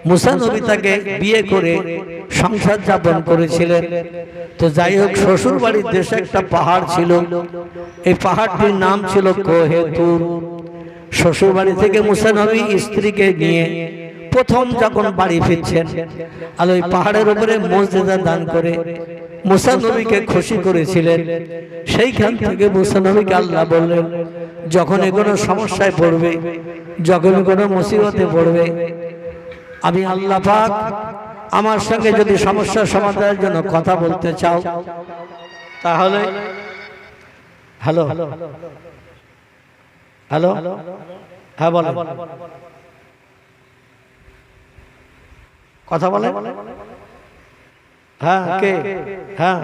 মুসা নবী তাকে বিয়ে করে সংসার যাপন করেছিলেন। তো যাই হোক, শ্বশুর বাড়ির দেশে একটা পাহাড় ছিল, এই পাহাড়টির নাম ছিল কোহে তুর। শ্বশুর বাড়ি থেকে মুসা নবী স্ত্রীকে নিয়ে প্রথম যখন বাড়ি ফিরছেন, আর ওই পাহাড়ের উপরে মসজিদা দান করে মুসা নবীকে খুশি করেছিলেন। সেইখান থেকে মুসা নবীকে আল্লাহ বললেন, যখন কোনো সমস্যায় পড়বে, যখন কোনো মুসিবতে পড়বে, আমি আল্লাহ পাক আমার সঙ্গে যদি সমস্যার সমাধানের জন্য কথা বলতে চাও, তাহলে হ্যালো হ্যালো হ্যাঁ বলেন, কথা বলেন। হ্যাঁ কে? হ্যাঁ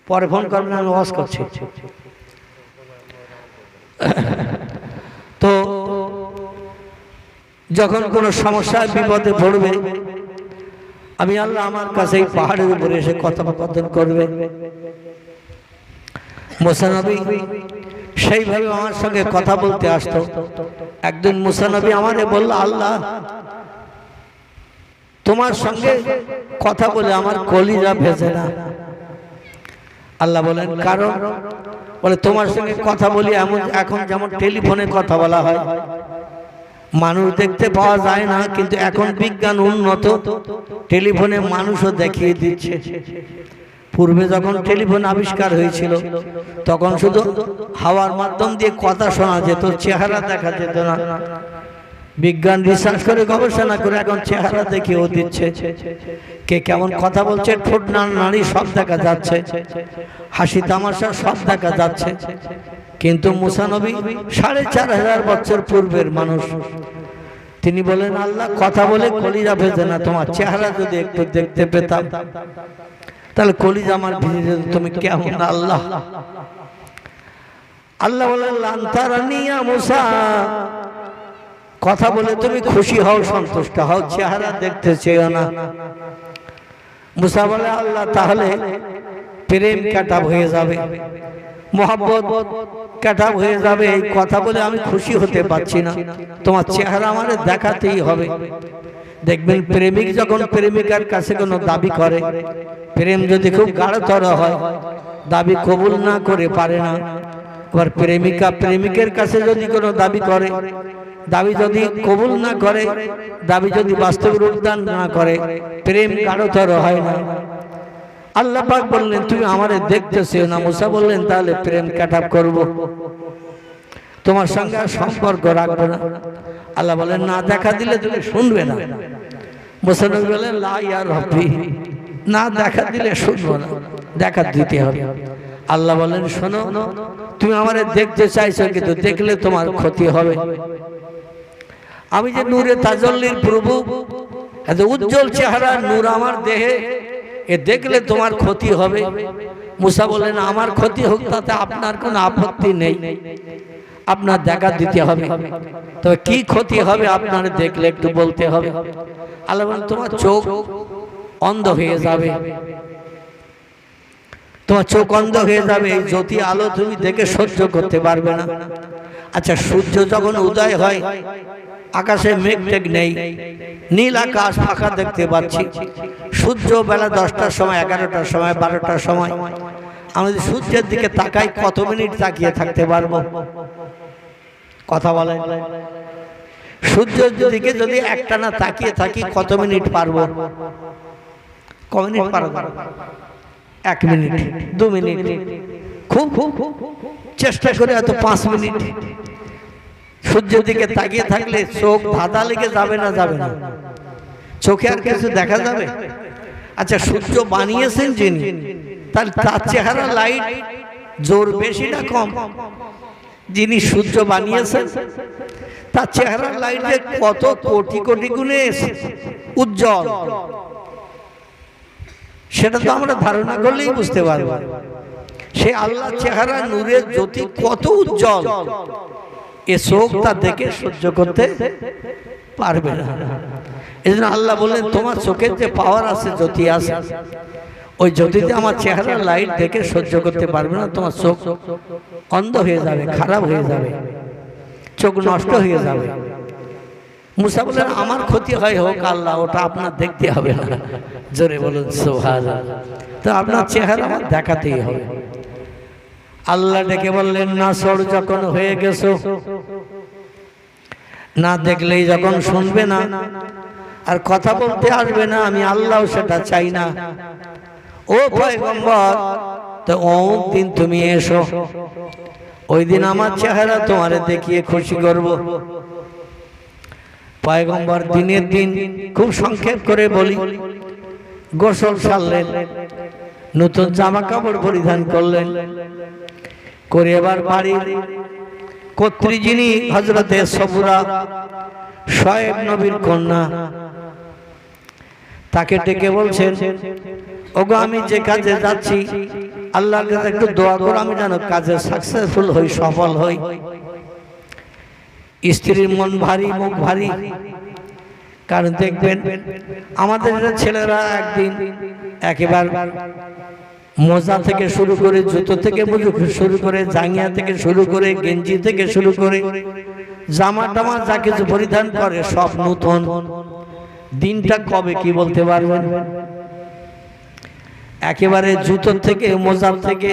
পরে ফোন করবেন, আমি ওয়াজ করছি। তো যখন কোনো সমস্যায় বিপদে পড়বে, আমি আল্লাহ আমার কাছে এই পাহাড়ের উপরে এসে কথোপকথন করবে। মুসা নবী সেইভাবে আমার সঙ্গে কথা বলতে আসতো। একদিন মুসা নবী আমারে বলল, আল্লাহ তোমার সঙ্গে কথা বলে আমার কলিজা ভেজে না। আল্লাহ বলেন কারণ? বলে তোমার সঙ্গে কথা বলি এমন, এখন যেমন টেলিফোনে কথা বলা হয়, মানুষ দেখতে পাওয়া যায় না, কিন্তু এখন বিজ্ঞান উন্নত, টেলিফোনে মানুষও দেখিয়ে দিচ্ছে। পূর্বে যখন টেলিফোন আবিষ্কার হয়েছিল তখন শুধু হাওয়ার মাধ্যম দিয়ে কথা শোনা যেত, চেহারা দেখা যেত না। বিজ্ঞান রিসার্চ করে গবেষণা করে এখন চেহারা দেখিয়েও দিচ্ছে, কে কেমন কথা বলছে, ঠোঁট নাড়ি সব দেখা যাচ্ছে, হাসি তামাশা সব দেখা যাচ্ছে। কিন্তু মুসা নবী ৪৫০০ বছর পূর্বের মানুষ, তিনি বলেন আল্লাহ কথা বলে কলিজা ভেজে না, তোমার চেহারা যদি একটু দেখতে পেতাম তাহলে কলিজা আমার ভিজে যেত, তুমি কেমন আল্লাহ। আল্লাহ বলেন লান তারানি ইয়া মুসা, কথা বলে তুমি খুশি হও, সন্তুষ্ট হও, চেহারা দেখতে চেয়েও না। মুসা বলে আল্লাহ তাহলে প্রেম কাটা হয়ে যাবে, মোহাব্বত কাটা হয়ে যাবে, এই কথা বলে আমি খুশি হতে পারছি না, তোমার চেহারা আমারে দেখাতেই হবে। দেখবেন প্রেমিক যখন প্রেমিকার কাছে কোনো দাবি করে, প্রেম যদি খুব গাঢ়তর হয়, দাবি কবুল না করে পারে না। আবার প্রেমিকা প্রেমিকের কাছে যদি কোনো দাবি করে, দাবি যদি কবুল না করে, দাবি যদি বাস্তব রূপদান না করে, প্রেম গাঢ়তর হয় না। আল্লাহ পাক বললেন তুমি আমারে দেখতেছো না। মুসা বললেন তাহলে প্রেম কাটাপ করব, তোমার সঙ্গে সম্পর্ক রাখবো না। আল্লাহ বলেন না দেখা দিলে তুমি শুনবে না। মুসা নবী বলেন লা ইয়া রব্বি, না দেখা দিলে শুনবো না, দেখা দিতে হবে। আল্লাহ বলেন শোনো, তুমি আমারে দেখতে চাইছো কিন্তু দেখলে তোমার ক্ষতি হবে। আমি যে নূরে তাজাল্লির প্রভু, এত উজ্জ্বল চেহারা নূর আমার দেহে, এ দেখলে তোমার ক্ষতি হবে। মুসা বলেন আমার ক্ষতি হোক তাতে আপনার কোনো আপত্তি নেই, আপনার দেখা দিতে হবে, তবে কি ক্ষতি হবে আপনার দেখলে একটু বলতে হবে। আল্লাহ বলেন তোমার চোখ অন্ধ হয়ে যাবে, তোমার চোখ অন্ধ হয়ে যাবে, এই জ্যোতি আলো তুমি দেখে সহ্য করতে পারবে না। আচ্ছা সূর্য যখন উদয় হয়, আকাশে মেঘ টেঘ নেই, নীল আকাশ ফাঁকা দেখতে পাচ্ছি। সূর্য বেলা 10টার সময়, 11টার সময়, 12টার সময় আমি যদি সূর্যের দিকে তাকাই কত মিনিট তাকিয়ে থাকতে পারবো? কথা বলেন। সূর্যের দিকে যদি একটানা তাকিয়ে থাকি কত মিনিট পারবো? ক মিনিট পারবো? 1 মিনিট, 2 মিনিট, খুব চেষ্টা করে হয়তো 5 মিনিট। সূর্যের দিকে তাকিয়ে থাকলে চোখ ধাঁধা লেগে যাবে না? যাবে না। চোখে আর কিছু দেখা যাবে? আচ্ছা সূর্য বানিয়েছেন যিনি, তার চেহারা লাইট জোর বেশি না কম? যিনি সূর্য বানিয়েছেন তার চেহারা লাইটে কত কোটি কোটি গুণে উজ্জ্বল, সেটা তো আমরা ধারণা করলেই বুঝতে পারবো। সে আল্লাহ চেহারা নূরের জ্যোতি কত উজ্জ্বল, এ চোখ তা দেখে সহ্য করতে পারবে না। এই জন্য আল্লাহ বললেন তোমার চোখের যে পাওয়ার আছে, জ্যোতি আছে, ওই জ্যোতিতে আমার চেহারা লাইট দেখে সহ্য করতে পারবে না, তোমার চোখ অন্ধ হয়ে যাবে, খারাপ হয়ে যাবে, চোখ নষ্ট হয়ে যাবে। মুসা বললেন আমার ক্ষতি হয় হোক আল্লাহ, ওটা আপনার দেখতে হবে না। জোরে বলুন সুবহানাল্লাহ। তো আপনার চেহারা আমার দেখাতেই হবে। আল্লাহ ডেকে বললেন না সর যখন হয়ে গেছো, না দেখলেই যখন শুনবে না আর কথা বলতে আসবে না, আমি আল্লাহ সেটা চাই না। ও পয়গম্বর, তো অমুক দিন তুমি এসো, ওই দিন আমার চেহারা তোমারে দেখিয়ে খুশি করব। পয়গম্বর দিনের দিন খুব সংক্ষেপ করে বলি, গোসল সারলেন, নতুন জামা কাপড় পরিধান করলেন, করে এবার বাড়ির কর্ত্রী যিনি হযরতে সফুরা শোয়েব নবীর কন্যা, তাকে ডেকে বলছেন ওগো আমি যে কাজে যাচ্ছি আল্লাহর কাছে একটু দোয়া করো আমি যেন কাজে সাকসেসফুল হই, সফল হই। স্ত্রীর মন ভারী, মুখ ভারী। কারণ দেখবেন আমাদের ছেলেরা একদিন একেবারে মোজা থেকে শুরু করে, জুতো থেকে শুরু করে, জাঙ্গিয়া থেকে শুরু করে, গেঞ্জি থেকে শুরু করে, জামা টামা যা কিছু পরিধান করে সব নতুন। দিনটা কবে কি বলতে পারবেন? একেবারে জুতো থেকে, মোজা থেকে,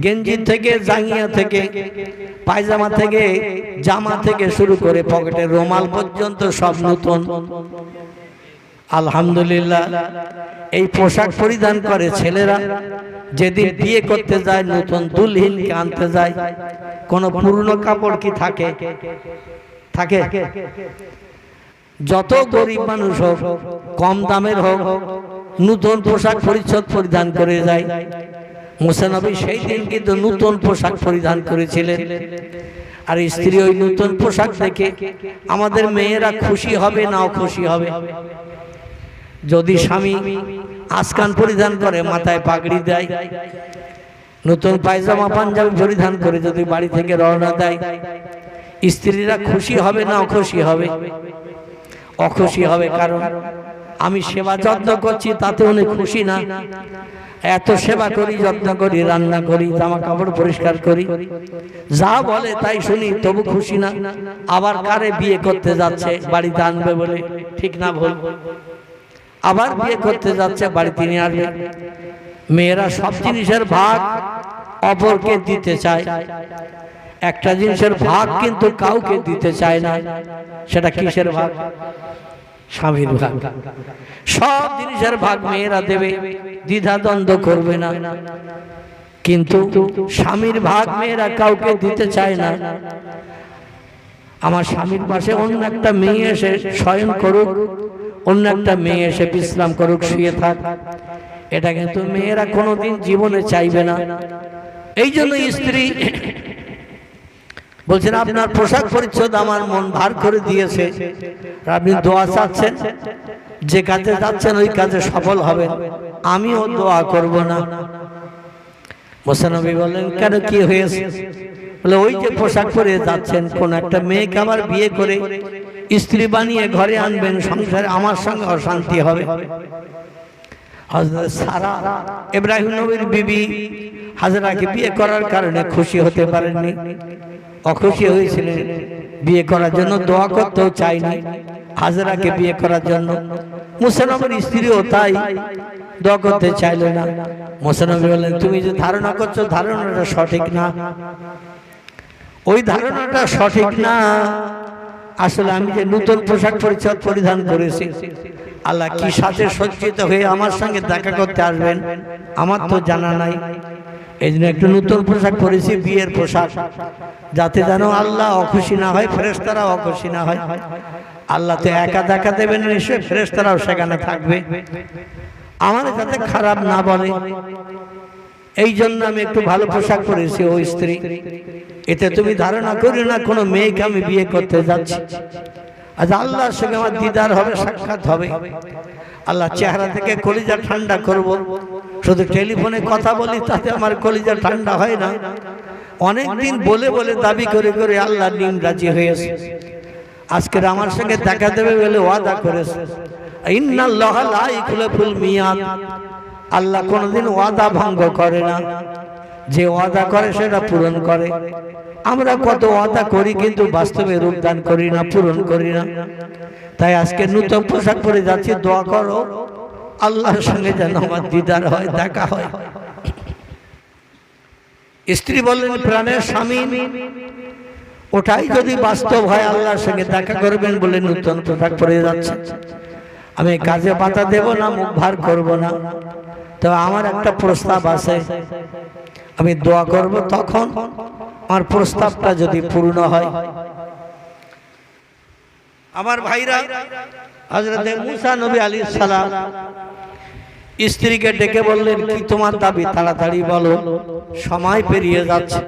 গেঞ্জি থেকে, জাঙ্গিয়া থেকে, পায়জামা থেকে, জামা থেকে শুরু করে পকেটের রুমাল পর্যন্ত সব নতুন। আলহামদুলিল্লাহ। এই পোশাক পরিধান করে ছেলেরা যেদিন বিয়ে করতে যায়, নতুন দুলহিনকে আনতে যায়, কোন পুরনো কাপড় কি থাকে? থাকে? যত গরিব মানুষ হোক, কম দামের হোক, নতুন পোশাক পরিচ্ছদ পরিধান করে যায়। মুসা নবী সেই দিন কিন্তু নতুন পোশাক পরিধান করেছিলেন। আর স্ত্রী ওই নতুন পোশাক দেখে আমাদের মেয়েরা খুশি হবে না অখুশি হবে? যদি স্বামী আসকান পরিধান করে, মাথায় পাগড়ি দেয়, নতুন পায়জামা পাঞ্জাবি পরিধান করে যদি বাড়ি থেকে রওনা দেয়, স্ত্রীরা খুশি হবে না অখুশি হবে? অখুশি হবে। কারণ আমি সেবা যত্ন করছি তাতে উনি খুশি না। এত সেবা করি, যত্ন করি, রান্না করি, জামা কাপড় পরিষ্কার করি, যা বলে তাই শুনি, তবু খুশি না। আবার কারে বিয়ে করতে যাচ্ছে বাড়িতে আনবে বলে, ঠিক না ভুল? আবার বিয়ে করতে যাচ্ছে বাড়িতে নিয়ে আসবে। মেয়েরা সব জিনিসের ভাগ অপরকে দিতে চায়, একটা জিনিসের ভাগ কিন্তু কাউকে দিতে চায় না। সেটা কিসের ভাগ? স্বামীর ভাগ। সব জিনিসের ভাগ মেয়েরা দেবে, দ্বিধাদ্বন্দ্ব করবে না। কিন্তু স্বামীর ভাগ মেয়েরা কাউকে দিতে চায় না। আমার স্বামীর পাশে অন্য একটা মেয়ে এসে শয়ন করুক, অন্য একটা মেয়ে এসে বিশ্রাম করুক, শুয়ে থাক, এটা কিন্তু মেয়েরা কোনোদিন জীবনে চাইবে না। এই জন্য স্ত্রী বলছেন আপনার পোশাক পরিচ্ছদ আমার মন ভার করে দিয়েছে, আপনি দোয়া চাচ্ছেন, যে কাজে যাচ্ছেন ওই কাজে সফল হবেন, আমিও দোয়া করব না। মুসা নবী বললেন কেন, কি হয়েছে? বলে ওই যে পোশাক পরে যাচ্ছেন, কোন একটা মেয়েকে আবার বিয়ে করে স্ত্রী বানিয়ে ঘরে আনবেন, সংসারে আমার সঙ্গে অশান্তি হবে। হযরত সারা ইব্রাহিম নবীর বিবি হাজরাকে বিয়ে করার কারণে খুশি হতে পারেননি, অখুশি হয়েছিলেন। বিয়ে করার জন্য দোয়া করতেও চাইনি হাজরাকে বিয়ে করার জন্য। মুসা নবীর স্ত্রীও তাই, দোয়া করতে চাইল না। মুসা নবী বললেন তুমি যে ধারণা করছো ধারণাটা সঠিক না, ওই ধারণাটা সঠিক না। আসলে আমি যে নতুন পোশাক পরিচ্ছদ পরিধান করেছি, আল্লাহ কি সাথে সজ্জিত হয়ে আমার সঙ্গে দেখা করতে আসবেন আমার তো জানা নাই। এই জন্য একটু নতুন পোশাক পরেছি, বিয়ের পোশাক, যাতে যেন আল্লাহ অখুশি না হয়, ফেরেশতারা অখুশি না হয়। আল্লাহ তো একা দেখা দেবেন, নিশ্চয়ই ফেরেশতারাও সেখানে থাকবে, আমার যাতে খারাপ না বলে। এই জন্য আমি একটু ভালো পোশাক পরেছি। ও স্ত্রী, এতে তুমি ধারণা করি না কোনো মেয়েকে আমি বিয়ে করতে যাচ্ছি। আজ আল্লাহর সঙ্গে আমার দিদার হবে, সাক্ষাৎ হবে, আল্লাহ চেহারা থেকে কলিজা ঠান্ডা করব। শুধু টেলিফোনে কথা বলি তাতে আমার কলিজা ঠান্ডা হয় না। অনেক দিন বলে বলে দাবি করে করে আল্লাহ নিম রাজি হয়েছে। আজকে আমার সঙ্গে দেখা দেবে বলে ওয়াদা করেছে। ইন্নাল্লাহা লা ইখলাফুল মিয়াদ, আল্লাহ কোনদিন ওয়াদা ভঙ্গ করে না, যে ওয়াদা করে সেটা পূরণ করে। আমরা কত ওয়াদা করি কিন্তু বাস্তবে রূপদান করি না, পূরণ করি না। তাই আজকে নতুন পোশাক পরে যাচ্ছি, দোয়া করো আল্লাহর সঙ্গে যেন আমার দিদার হয়, দেখা হয়। স্ত্রী বললেন প্রাণের স্বামী, ওটাই যদি বাস্তব হয় আল্লাহর সঙ্গে দেখা করবেন বলে নতুন পোশাক পরে যাচ্ছে, আমি কাজে বাধা দেব না, মুখ ভার করব না। তো আমার একটা প্রস্তাব আছে, আমি দোয়া করব, তখন আমার প্রস্তাবটা যদি পূর্ণ হয়। আমার ভাইরা, হযরত মুসা নবী আলাইহিস সালাম স্ত্রীকে ডেকে বললেন কি তোমার দাবি, তাড়াতাড়ি বলো, সময় পেরিয়ে যাচ্ছে।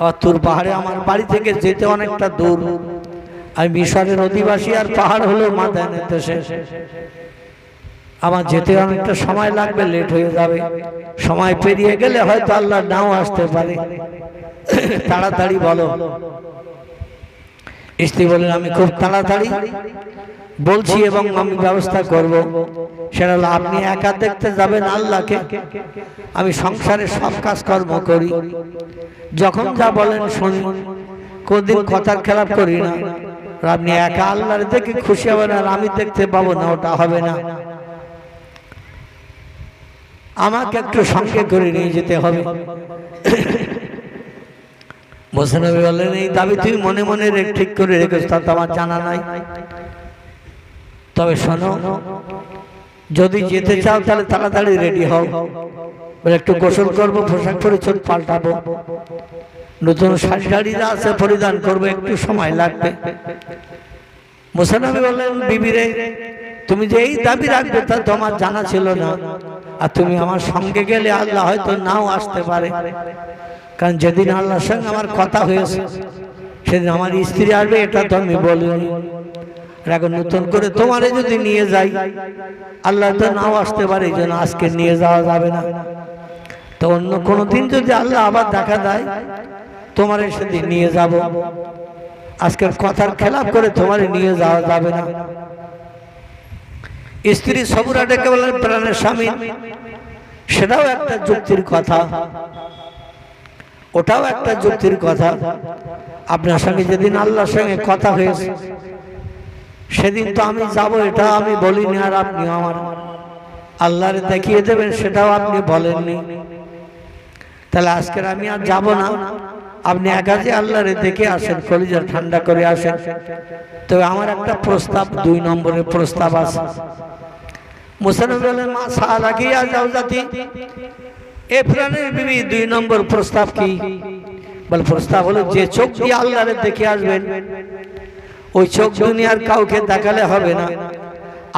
আর তুর পাহাড়ে আমার বাড়ি থেকে যেতে অনেকটা দূর, আমি মিশরের অধিবাসী, আর পাহাড় হলো মাদানের দেশে। আমার যেতে অনেকটা সময় লাগবে, লেট হয়ে যাবে, সময় পেরিয়ে গেলে হয়তো আল্লাহ নাও আসতে পারে, তাড়াতাড়ি বলো। স্ত্রী বলেন আমি খুব তাড়াতাড়ি বলছি এবং আমি ব্যবস্থা করব। সেটা হলো আপনি একা দেখতে যাবেন আল্লাহকে, আমি সংসারে সব কাজকর্ম করি, যখন যা বলেন শুনি, কোনদিন কথার খেলাপ করি না। আপনি একা আল্লাহর দেখে খুশি হবেন আর আমি দেখতে পাবো না, ওটা হবে না। আমাকে একটু সঙ্গে করে নিয়ে যেতে হবে। মোসানবী বললেন এই দাবি তুই মনে মনে ঠিক করে রেখেছ, তা তো আমার জানা নাই। তবে শোনো, যদি যেতে চাও তাহলে তাড়াতাড়ি রেডি হও, বলে একটু গোসল করবো, পোশাক পরিচ্ছদ পাল্টাবো, নতুন শাড়ি টাড়ি যা আছে পরিধান করবো, একটু সময় লাগবে। মোসানবী বললেন বিবিরে তুমি যে এই দাবি রাখবে তা তোমার জানা ছিল না, আর তুমি আমার সঙ্গে গেলে আল্লাহ হয়তো নাও আসতে পারে। কারণ যেদিন আল্লাহর সঙ্গে আমার কথা হয়েছে সেদিন আমার স্ত্রী আসবে, এটা তো আমি বলিনি। এখন নতুন করে তোমারে যদি নিয়ে যাই আল্লাহ তো নাও আসতে পারে, এই জন্য আজকে নিয়ে যাওয়া যাবে না। তো অন্য কোনো দিন যদি আল্লাহ আবার দেখা দেয় তোমারে সেদিন নিয়ে যাব, আজকের কথার খেলাপ করে তোমারে নিয়ে যাওয়া যাবে না। স্ত্রী সবুরা ডেকে বলেন প্রাণের স্বামী, সেটাও একটা যুক্তির কথা, ওটাও একটা যুক্তির কথা। আপনার সঙ্গে যেদিন আল্লাহর সঙ্গে কথা হয়েছে সেদিন তো আমি যাব, এটা আমি বলিনি, আর আপনি আমার আল্লাহরে দেখিয়ে দেবেন সেটাও আপনি বলেননি। তাহলে আজকের আমি আর যাব না, আপনি একা যে আল্লাহরে দেখে আসেন, কলিজা ঠান্ডা করে আসেন। তবে আমার একটা প্রস্তাব, 2 নম্বরের প্রস্তাব আছে। মুসানবী বলেন মা সালাকি ইয়া জাওজাতি, এ প্রাণের বিবি 2 নম্বর প্রস্তাব কি? বলে প্রস্তাব হলো যে চোখ দিয়ে আল্লাহরে দেখে আসবেন ওই চোখ দুনিয়ার কাউকে দেখালে হবে না,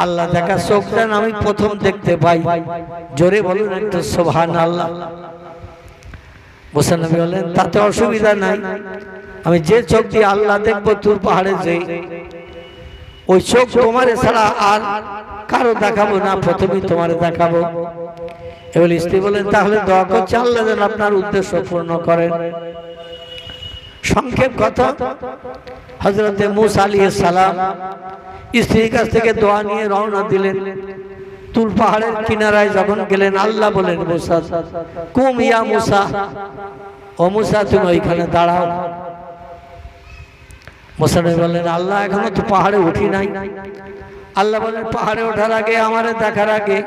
আল্লাহ দেখা চোখটা আমি প্রথম দেখতে পাই। জোরে বলুন একটু সুবহানাল্লাহ। মুসানবী বলেন তাতে অসুবিধা নাই, আমি যে চোখ দিয়ে আল্লাহ দেখবো তুর পাহাড়ে যে ওই চোখ তোমার ছাড়া আর কারো দেখাবো না, প্রথমেই তোমার দেখাবো। এবার স্ত্রী বলেন তাহলে দোয়া করছি আল্লাহ যেন আপনার উদ্দেশ্য পূর্ণ করেন। সংক্ষেপ কথা, হযরত মূসা আলাইহিস সালাম স্ত্রীর কাছ থেকে দোয়া নিয়ে রওনা দিলেন। তুর পাহাড়ের কিনারায় যখন গেলেন আল্লাহ বলেন মূসা কুম ইয়া মূসা, ও মূসা তুমি ওইখানে দাঁড়াও। মূসা বললেন আল্লাহ এখনো তো পাহাড়ে উঠি নাই। আল্লাহ বলেন পাহাড়ে ওঠার আগে আমারে দেখার আগে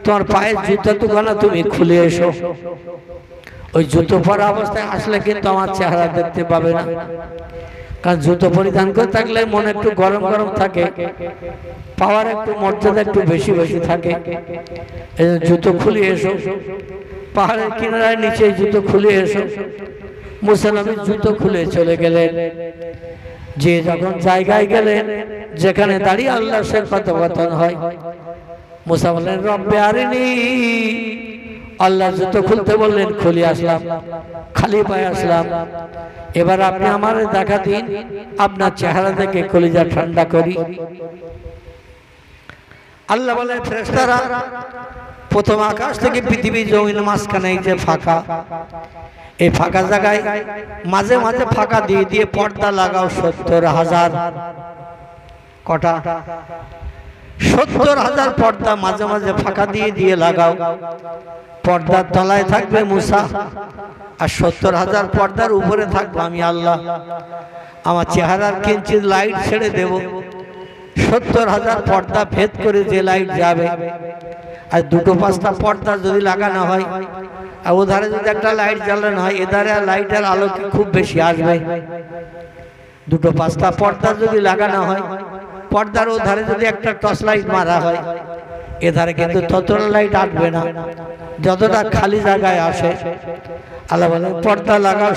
তোমার পায়ের জুতা দুখানা তুমি খুলে এসো। ওই জুতো পরা অবস্থায় আসলে কিন্তু আমার চেহারা দেখতে পাবে না, কারণ জুতো পরিধান করে থাকলে মন একটু গরম গরম থাকে, পাওয়ার একটু মর্যাদা একটু বেশি বেশি থাকে। এই জুতো খুলে এসো, পাহাড়ের কিনারায় নিচে জুতো খুলে এসো। মূসা নবী জুতো খুলে চলে গেলেন। যে যখন জায়গায় গেলেন যেখানে দাঁড়িয়ে আল্লাহর সাথে কথোপকথন হয়, মূসা বললেন রব্বে আরিনি, আল্লাহ জুতো খুলতে বললেন, খুলে আসলাম, খালি পায়ে আসলাম। এবার আপনি আমার দেখা দিন, আপনার চেহারা থেকে কলিজা ঠান্ডা করি। আল্লাহ বলেন ফেরেশতারা প্রথম আকাশ থেকে পৃথিবী জমিন মাঝখানে এই যে ফাঁকা, এই ফাঁকা জায়গায় মাঝে মাঝে ফাঁকা দিয়ে দিয়ে পর্দা লাগাও 70,000। কটা? 70,000 পর্দা মাঝে মাঝে ফাঁকা দিয়ে দিয়ে লাগাও। পর্দার তলায় থাকবে মূসা আর 70,000 পর্দার উপরে থাকবো আমি আল্লাহ। আমার চেহারার কিঞ্চিত লাইট ছেড়ে দেব, 70,000 পর্দা ভেদ করে যে লাইট যাবে। আর 2-5টা পর্দা যদি লাগানো হয় আর ওধারে যদি একটা লাইট জ্বালানো হয়, এধারে লাইটের আলো খুব বেশি আসবে। 2-5টা পর্দা যদি লাগানো হয়, পর্দার ওধারে যদি একটা টর্চ লাইট মারা হয়, এধারে কিন্তু ততটা লাইট আসবে না যতটা খালি জায়গায় আসে। আল্লাহ বলেন পর্দা লাগাও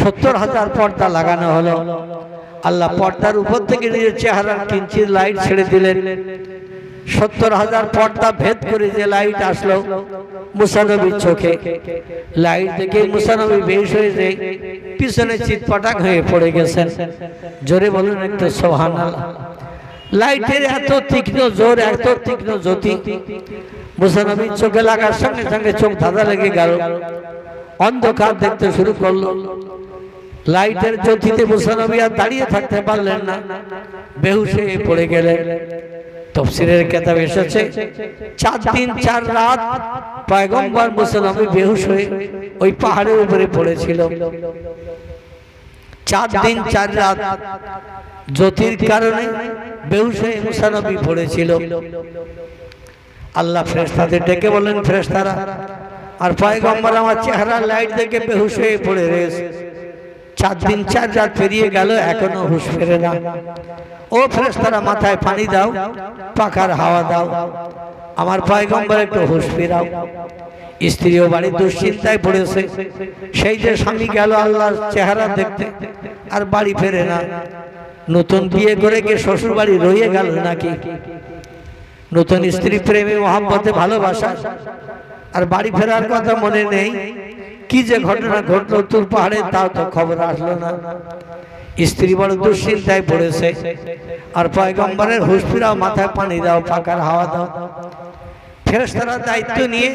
70,000 পর্দা লাগানো হলো। আল্লাহ পর্দার উপর থেকে নিজের চেহারার কিঞ্চিত লাইট ছেড়ে দিলেন। 70,000 পর্দা ভেদ করে যে লাইট আসলো মূসা নবীর চোখে, লাইট দেখে মূসা নবী বেশ হয়ে যে পিছনে চিৎপটাক হয়ে পড়ে গেছেন। জোরে বলুন একটু সুবহানাল্লাহ। লাইটের এত তীক্ষ্ণ জোর, এত তীক্ষ্ণ জ্যোতি, মুসা নবীর চোখে লাগার সঙ্গে সঙ্গে চোখ ধাঁধা লেগে গেল, অন্ধকার দেখতে শুরু করলো। লাইটের জ্যোতিতে মুসা নবী আর দাঁড়িয়ে থাকতে পারলেন না, বেহুশ হয়ে পড়ে গেলেন। তাফসীরের কিতাবে এসেছে 4 দিন 4 রাত পয়গম্বর মুসা নবী বেহুশ হয়ে ওই পাহাড়ের উপরে পড়েছিল। 4 দিন 4 রাত জ্যোতির কারণে বেহুশ হয়ে মুসা নবী পড়েছিল। আল্লাহ ফেরেশতাদের ডেকে বলেন, ফেরেশতারা আর পয়গম্বর আমার চেহারা লাইট দেখে বেহুশ হয়ে পড়ে রয়েছে, 4 দিন 4 রাত পেরিয়ে গেল, এখনো হুঁশ ফেরে না। ও ফেরেশতারা মাথায় পানি দাও, পাখার হাওয়া দাও, আমার পয়গম্বর একটু হুঁশ ফেরাও। স্ত্রীও বাড়ির দুশ্চিন্তায় পড়েছে, সেই যে স্বামী গেল আল্লাহর চেহারা দেখতে আর বাড়ি ফেরে না। নতুন বিয়ে করে কি শ্বশুর বাড়ি রয়ে গেল নাকি? নতুন স্ত্রী প্রেমে মোহাম্মতে ভালোবাসা আর বাড়ি ফেরার কথা মনে নেই। কি যে ঘটনা ঘটলো তুর পাহাড়ে, তাও তো খবর আসলো না। স্ত্রী বড় দুশ্চিন্তায় পড়েছে, আর পয়গম্বরের হুঁশ ফিরাও, মাথায় পানি দাও, পাখার হাওয়া দাও। ফেরেশতারা দায়িত্ব নিয়ে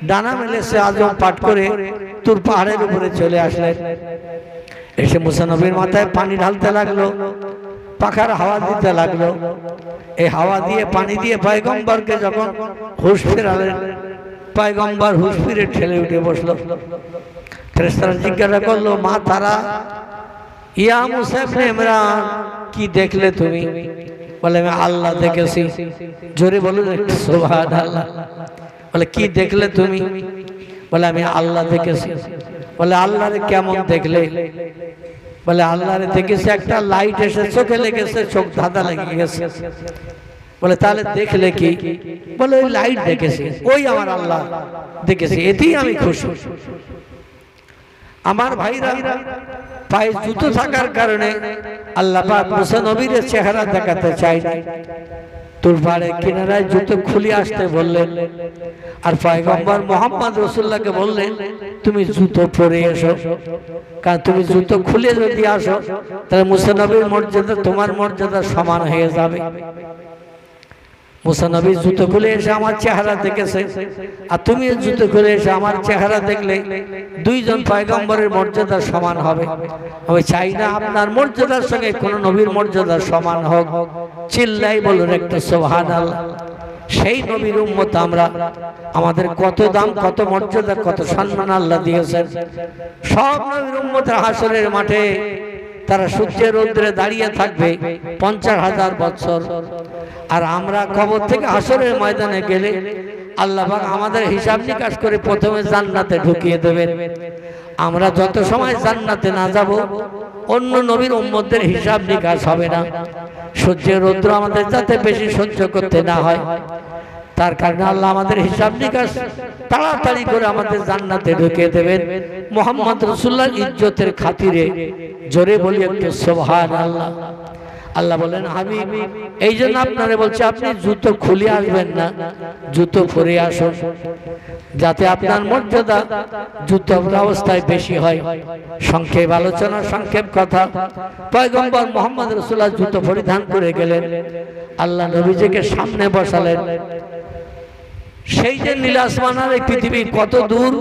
ডানা মেলেছে আজম পাঠ করে তুর পাহাড়ের উপরে চলে আসলেন। এসে মুসা নবীর মাথায় পানি ঢালতে লাগলো, পাখার হাওয়া দিতে লাগলো। এই হাওয়া দিয়ে পানি দিয়ে পয়গম্বরকে যখন হুঁশ ফেরালেন, পয়গম্বর হুঁশ ফিরে ঠেলে উঠে বসলো। ফেরেশতারা জিজ্ঞাসা করলো, মা তারা, ইয়া মুসা ইবনে ইমরান, কি দেখলে তুমি? বলে আমি আল্লাহ দেখেছি। জোরে বলুন সুবহানাল্লাহ। বলে কি দেখলে তুমি? বলে আমি আল্লাহ দেখেছি। বলে আল্লাহরে কেমন দেখলে? বলে আল্লাহরে দেখেছি একটা লাইট এসে চোখে লেগেছে, চোখ ধাঁধা লেগে গেছে। বলে তাহলে দেখলে কি? বলে ওই লাইট দেখেছি, ওই আমার আল্লাহ দেখেছি, এতেই আমি খুশি। আমার ভাইরা, পায়ে জুতো থাকার কারণে আল্লাহ পাক মুসা নবীর চেহারা দেখাতে চাই না। তুর পাহাড়ে কিনারায় জুতো খুলে আসতে বললেন, আর পয়গম্বর মুহাম্মদ রাসূলুল্লাহকে বললেন তুমি জুতো পরে এসো, কারণ তুমি জুতো খুলে যদি আসো তাহলে মুসা নবীর মর্যাদা তোমার মর্যাদা সমান হয়ে যাবে। মুসা নবী জুতো খুলে এসে আমার চেহারা দেখেছে, আর তুমি জুতো খুলে এসে আমার চেহারা দেখলে দুইজন পয়গম্বরের মর্যাদা সমান হবে। আমি চাই না আপনার মর্যাদার সঙ্গে কোন নবীর মর্যাদা সমান হোক। চিল্লাই বলুন একটা সুবহানাল্লাহ। সেই নবীর উম্মত আমরা, আমাদের কত দাম, কত মর্যাদা, কত সম্মান আল্লাহ দিয়েছেন। সব নবীর উম্মতের হাসরের মাঠে তারা সূর্যের রৌদ্রে দাঁড়িয়ে থাকবে 50,000 বছর, আর আমরা কবর থেকে হাসরের ময়দানে গেলে আল্লাহ পাক আমাদের হিসাব নিকাশ করে প্রথমে জান্নাতে ঢুকিয়ে দেবেন। আমরা যত সময় জান্নাতে না যাব, অন্য নবীর উম্মতদের হিসাব নিকাশ হবে না। সূর্যের রৌদ্র আমাদের যাতে বেশি সহ্য করতে না হয়, তার কারণে আল্লাহ আমাদের হিসাব নিকাশ তাড়াতাড়ি করে আমাদের জান্নাতে ঢুকিয়ে দেবেন মুহাম্মদ রাসূলুল্লাহর ইজ্জতের খাতিরে। জোরে বলি একটু সুবহানাল্লাহ। আল্লাহ বলেন হাবিব, এই জন্য আপনারে বলছে আপনি জুতো খুলে আসবেন না, জুতো পরে আসুন, যাতে আপনার মর্যাদা জুতো অবস্থায় বেশি হয়। সংক্ষেপ আলোচনা, সংক্ষেপ কথা। পয়গম্বর মুহাম্মদ রাসূলুল্লাহ জুতো পরিধান করে গেলেন, আল্লাহ নবীজিকে সামনে বসালেন। সেই যে নীল আসমান আর এই পৃথিবী কত দূর,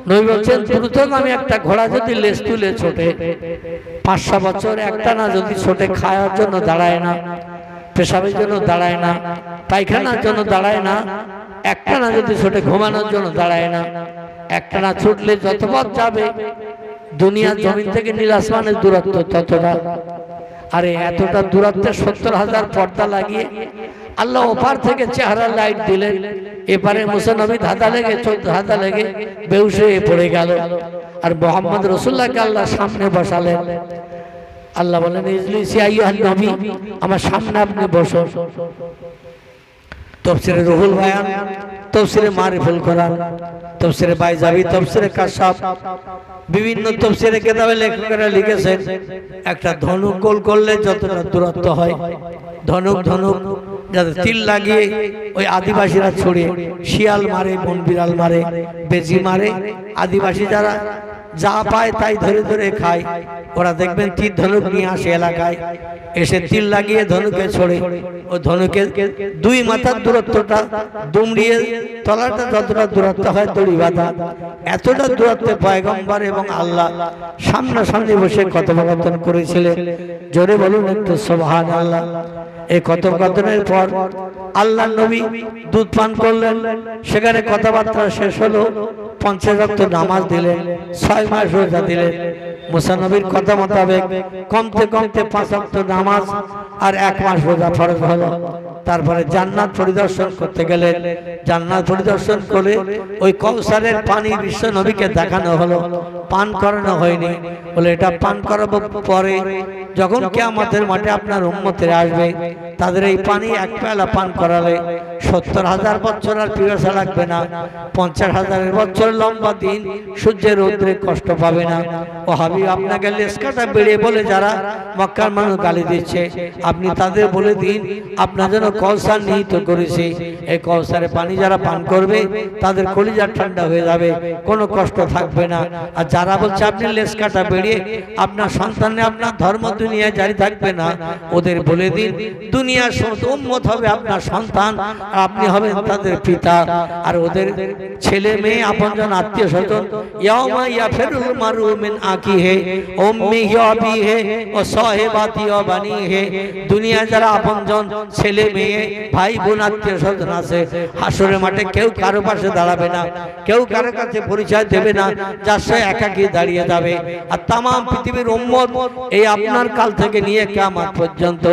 নবী বলছেন দ্রুতগামী একটা ঘোড়া যদি লেজ তুলে ছোটে, 500 বছর একটানা যদি ছোটে, খাওয়ার জন্য দাঁড়ায় না, পেশাবের জন্য দাঁড়ায় না, পায়খানার জন্য দাঁড়ায় না, একটানা যদি ছোটে ঘুমানোর জন্য দাঁড়ায় না, একটানা ছুটলে যত পথ যাবে দুনিয়া জমিন থেকে নীল আসমানের দূরত্ব ততটা। আরে এতটা দূরত্বে 70,000 পর্দা লাগিয়ে আল্লাহ ওপার থেকে চেহারা লাইট দিলেন, এপারে মুসা নবী ধাঁধা লেগে চোখ ধাঁধা লেগে বেহুশ হয়ে পড়ে গেল, আর মুহাম্মদ রাসূলুল্লাহকে আল্লাহ সামনে বসালেন। আল্লাহ বলেন ইজলিস ইয়া আইয়ুহান নবী, আমার সামনে আপনি বসুন। তাফসীরে রুহুল বায়ান, তাফসীরে মারিফুল কোরআন, তাফসীরে বাইজাবি, তাফসীরে কাশাফ, বিভিন্ন তাফসীরে কিতাবে লেখকেরা লিখেছেন একটা ধনুক গোল করলে যতটা দূরত্ব হয়, ধনুক যাতে তিল লাগিয়ে ওই আদিবাসীরা ছড়িয়ে শিয়াল মারে, বন বিড়াল মারে, বেজি মারে, আদিবাসী যারা যা পায় তাই ধরে ধরে খায়। ওরা দেখবেন তীর ধনুক নিয়ে আসে এলাকায়, এসে তীর লাগিয়ে ধনুকে ছোড়ে। ও ধনুকে 2 মাথার দূরত্বটা দুমড়িয়ে তলাটা যতটা দূরত্ব হয় দড়ি বাঁধা, এতটা দূরত্বে পয়গম্বর এবং আল্লাহ সামনাসামনি বসে কথোপকথন করেছিলেন। জোরে বলুন একটু সুবহানাল্লাহ। এই কথোপকথনের পর আল্লাহ নবী দুধ পান করলেন, সেখানে কথাবার্তা শেষ হলো। 50 ওয়াক্ত নামাজ দিলেন, 6 মাস রোজা দিলেন। মুসা নবীর কথা মোতাবেক কমতে কমতে 5 ওয়াক্ত নামাজ আর 1 মাস রোজা ফরজ হলো। তারপরে জান্নাত পরিদর্শন করতে গেলেন। জান্নাত পরিদর্শন করে ওই কৌসারের পানি বিশ্ব নবীকে দেখানো হলো, পান করানো হয়নি। বলে এটা পান করাবো পরে, যখন কিয়ামতের মাঠে আপনার উম্মতেরা আসবে তাদের এই পানি 1 পেয়ালা পান করালে 70,000 বছর আর পিপাসা লাগবে না। 50,000 বছর লম্বা দিন সূর্যের রৌদ্রে কষ্ট পাবে না। ও হাবিব, আপনাকে লেসকাটা বেড়ে বলে যারা মক্কার মানুষ গালি দিচ্ছে, আপনি তাদের বলে দিন আপনার জন্য কৌসার নিহিত করেছে। এই কৌসারের পানি যারা পান করবে তাদের কলিজা ঠান্ডা হয়ে যাবে, কোনো কষ্ট থাকবে না। আর যারা বলছে আপনি লেসকাটা বেড়ে আপনার সন্তানে আপনার ধর্ম দুনিয়া জারি থাকবে না, ওদের বলে দিন দুনিয়ার উম্মত হবে আপনার সন্তান, আর আপনি হবেন তাদের পিতা। আর ওদের ছেলে মেয়ে আপনজন আত্মীয় স্বজন, ইয়াউমা ইয়াফিরুল মারউ মিন আখিহি উম্মিহি ওয়া আবিহি ওয়া সাহিবাতি ওয়া বানিহি। দুনিয়া যারা আপনজন ছেলে মেয়ে ভাই বোন আত্মীয় স্বজন আছে, হাসরের মাঠে কেউ কারো পাশে দাঁড়াবে না, কেউ কারো কাছে পরিচয় দেবে না, যার সে একাকী দাঁড়িয়ে যাবে। আর তাম পৃথিবীর উম্মত এই আপনার কাল থেকে নিয়ে কিয়ামত পর্যন্ত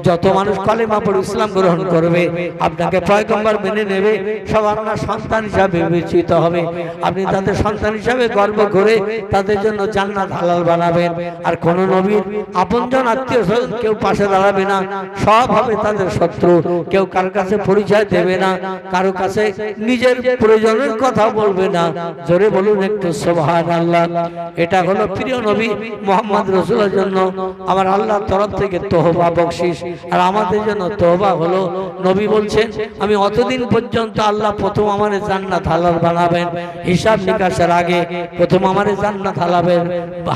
যত মানুষ কালেমা পড়ে ইসলাম গ্রহণ করবে, আপনাকে পয়গম্বর মেনে নেবে, সব আপনার সন্তান হিসাবে বিবেচিত হবে। আপনি তাদের সন্তান হিসাবে গর্ব করে তাদের জন্য জান্নাত হালাল বানাবেন। আর কোন নবীর আপনজন আত্মীয় স্বজন কেউ পাশে দাঁড়াবে না, সব হবে তাদের শত্রু। কেউ কারো কাছে পরিচয় দেবে না, কারো কাছে নিজের প্রয়োজনের কথা বলবে না। জোরে বলুন একটু সুবহানাল্লাহ। এটা হলো প্রিয় নবী মুহাম্মদ রাসূলের জন্য আমার আল্লাহর তরফ থেকে তোহবা বকশিশ। আর আমাদের জন্য তোহবা হলো, নবী বলছেন আমি অতদিন পর্যন্ত আল্লাহ প্রথম আমার জান্নাত হালাল বানাবেন, হিসাব নিকাশের আগে প্রথম আমার জান্নাত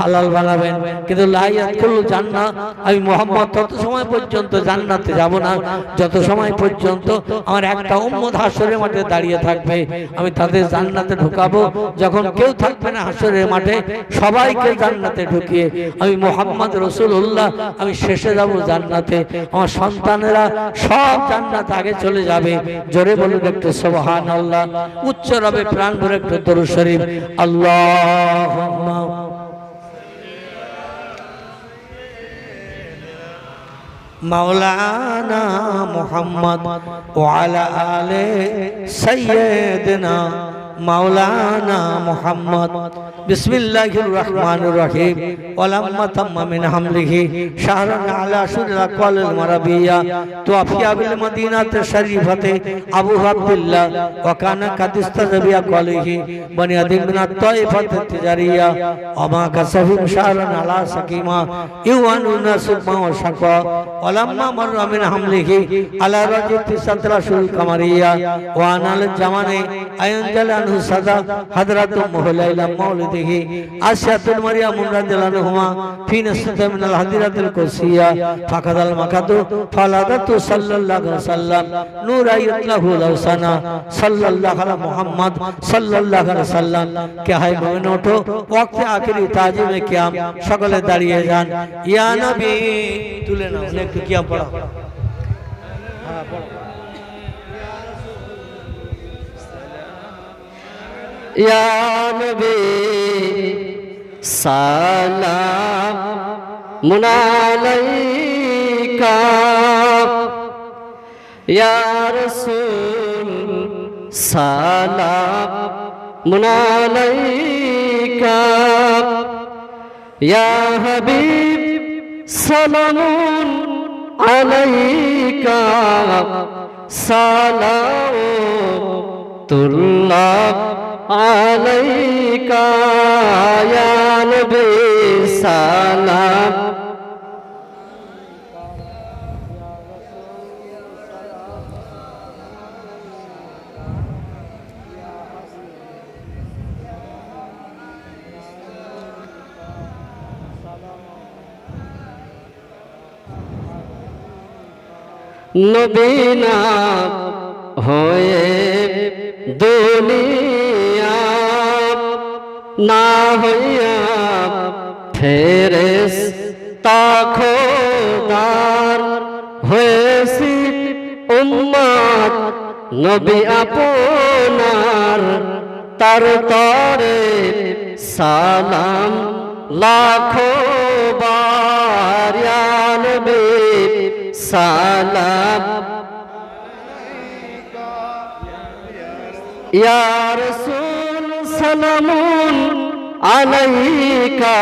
হালাল বানাবেন। কিন্তু লা ইয়াদখুলুল জান্নাহ, আমি মুহাম্মদ তত সময় পর্যন্ত জান্নাতে যাব না যত সময় পর্যন্ত আমার একটা উম্মত হাসরের মাঠে দাঁড়িয়ে থাকবে। আমি তাদের জান্নাতে ঢুকাবো, যখন কেউ থাকবে না হাসরের মাঠে সবাইকে জান্নাতে ঢুকিয়ে আমি মুহাম্মদ রাসূলুল্লাহ আমি শেষে যাব জান্নাতে। আমার সন্তানেরা সব জান্নাত আগে চলে যাবে। জোরে বলুন একটু সুবহানাল্লাহ। উচ্চ রবে প্রাণ ভরে একটু দরুদ শরীফ আল্লাহুম্মা মাওলানা মুহাম্মদ ওয়া আলা আলি সাইয়্যিদিনা মাওলানা মুহাম্মদ। বিসমিল্লাহির রহমানির রহিম। ওয়ালাম্মা তাম্মা মিন হামলিহি শাহরান আলা শুরুল আকালিল মারাবিয়া তুআফিয়া বিল মদিনাতে শরীফাতে আবু আব্দুল্লাহ ওয়া কানা কাদিস্তাজাবিয়া কলিহি বনি আদিম মিন আত-তাইফাত তিজারিয়া ওয়া মা কাসাফিন শাহরান আলা সাকিমা ইউয়ানুনা সুবমা ওয়া শাকা। ওয়ালাম্মা মাররা মিন হামলিহি আলা রাজিতি সাতরাশুল কামারিয়া ওয়া আনাল জামানে আয়ানজাল আনহু সাদা হযরত মুহলাইলা মাউলিদিহি আশাতুল মারিয়াম রাদিয়াল্লাহু আনহা ফি নাসতা মিনাল হাদিরাতুল কুরসিয়া ফাকাদাল মাকাদু ফালাদাতু সাল্লাল্লাহু আলাইহি ওয়াসাল্লাম নূরাইয়াতলাহু লাউসানা সাল্লাল্লাহু আলা মুহাম্মদ সাল্লাল্লাহু আলাইহি ওয়াসাল্লাম। কে হায় মুমিন ওঠো, ওয়াক্তে আখিরি তাজিমে কিয়াম, সকলে দাঁড়িয়ে যান। ইয়া নবী তুলে নাও, একটু কিয়াম পড়ো। হ্যাঁ পড়ো। ইয়া নবী সালাম আলাইকা, ইয়া রাসূল সালাম আলাইকা, ইয়া হাবিব সালামুন আলাইকা, সালাতুল্লাহ আলাইকা ইয়া নবী সালাম। নবী না হয়ে দুনিয়া না হইয়া ফেরেশতা খোদার হয়েছি উম্মত নবী আপনার তার তরে সালাম লাখো বার ইয়া নবী সালাম ইয়া রাসূল সালামুন আলাইকা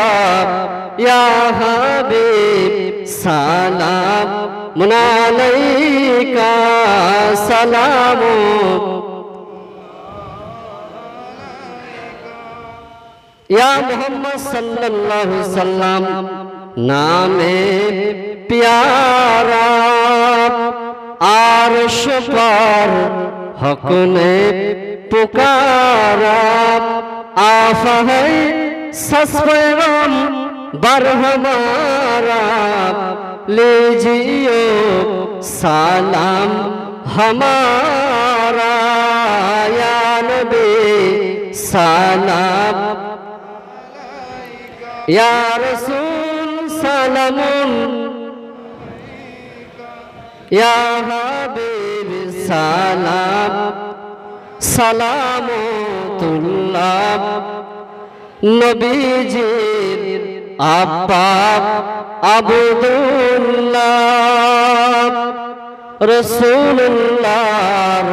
ইয়া হাবিব সালামুন আলাইকা সালামুন ইয়া মুহাম্মদ সাল্লাল্লাহু সাল্লাম নামে প্যারা আরশ पर हक ने पुकारा आफा है सस्पैगम बर हमारा लीजिए सलाम हमारा या नबी सलाम या रसूल सलामुन या हबीब सलाम सलामुल्लाह नबीजीर আব্বা আব্দুল্লাহ রাসূলুল্লাহর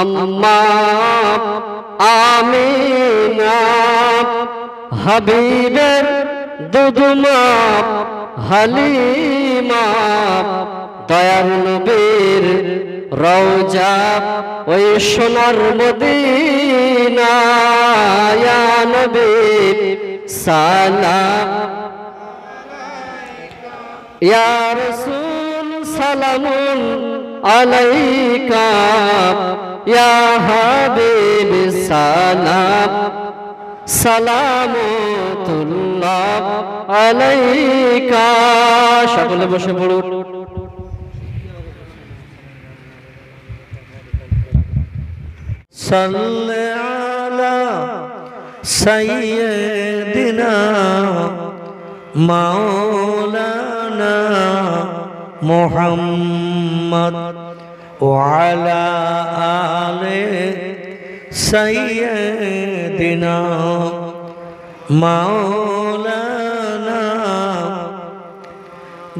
আম্মা আমিনা হাবিবের দুধমা হালিমা দয়ার নবীর রওজা ওই সোনার মদিনা ইয়া নবী সালাম ইয়া রাসূল সালামুন আলাইকা ইয়া হাবিব সালাম সালামুল্লাহ আলাইকা সকলে বসে পড়ুন সাল্লি আলা সাইয়্যিদিনা মাওলানা মুহাম্মদ ওয়া আলা আলি সাইয়্যিদিনা মাওলানা।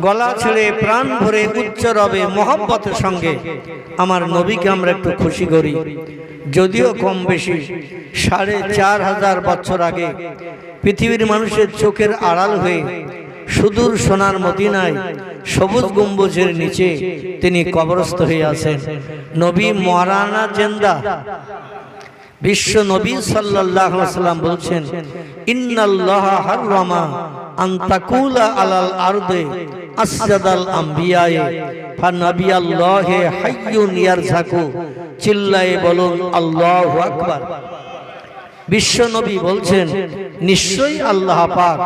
গলা ছেড়ে প্রাণ ভরে উচ্চ রবে মহব্বতের সঙ্গে আমার নবীকে আমরা একটু খুশি করি। যদিও কম বেশি ৪,৫০০ বছর আগে পৃথিবীর মানুষের চোখের আড়াল হয়ে সুদূর সোনার মদিনায় সবুজ গম্বুজের নিচে তিনি কবরস্থ হয়ে আছেন। নবী মরানা জেন্দা বিশ্ব নবী সাল্লাল্লাহু আলাইহি ওয়াসাল্লাম বলছেন, ইন্নাল্লাহা হাররামা আন তাকুলা আলাল আরদে আসজাদাল আম্বিয়ায়ে ফানাবিয়াল্লাহি হাইয়ুন ইয়ারযাকু। চিল্লায়ে বলুন আল্লাহু আকবার। বিশ্ব নবী বলছেন, নিশ্চয়ই আল্লাহ পাক,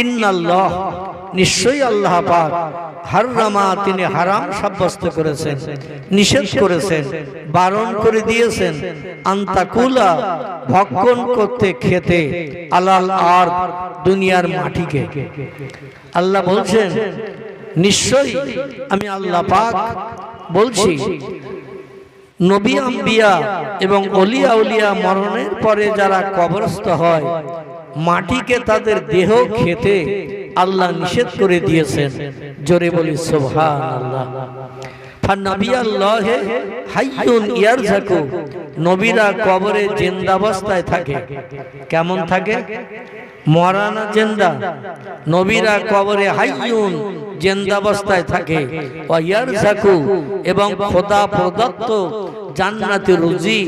ইন্নাল্লাহ নিশ্চয়ই আল্লাহ পাক, হাররামা তিনি হারাম সাব্যস্ত করেছেন, নিষেধ করেছেন, বারণ করে দিয়েছেন, আন্তাকুলা ভক্ষণ করতে খেতে, আলাল আরদ দুনিয়ার মাটিকে। আল্লাহ বলছেন নিশ্চয়ই আমি আল্লাহ পাক বলছি, নবী আম্বিয়া এবং ওলিয়া উলিয়া মরণের পরে যারা কবরস্থ হয় মাটিকে তাদের দেহ খেতে আল্লাহ নিষেধ করে দিয়েছেন। জোরে বলি সুবহানাল্লাহ। ফানাবিয়াল্লাহি হাইয়ুন ইয়ারযাকু, নবীরা কবরে জিন্দাবস্থায় থাকে। কেমন থাকে? মরানা জিন্দা। নবীরা কবরে হাইয়ুন জিন্দাবস্থায় থাকে। ওয়া ইয়ারযাকু, এবং খোদা প্রদত্ত জান্নাতের রুজি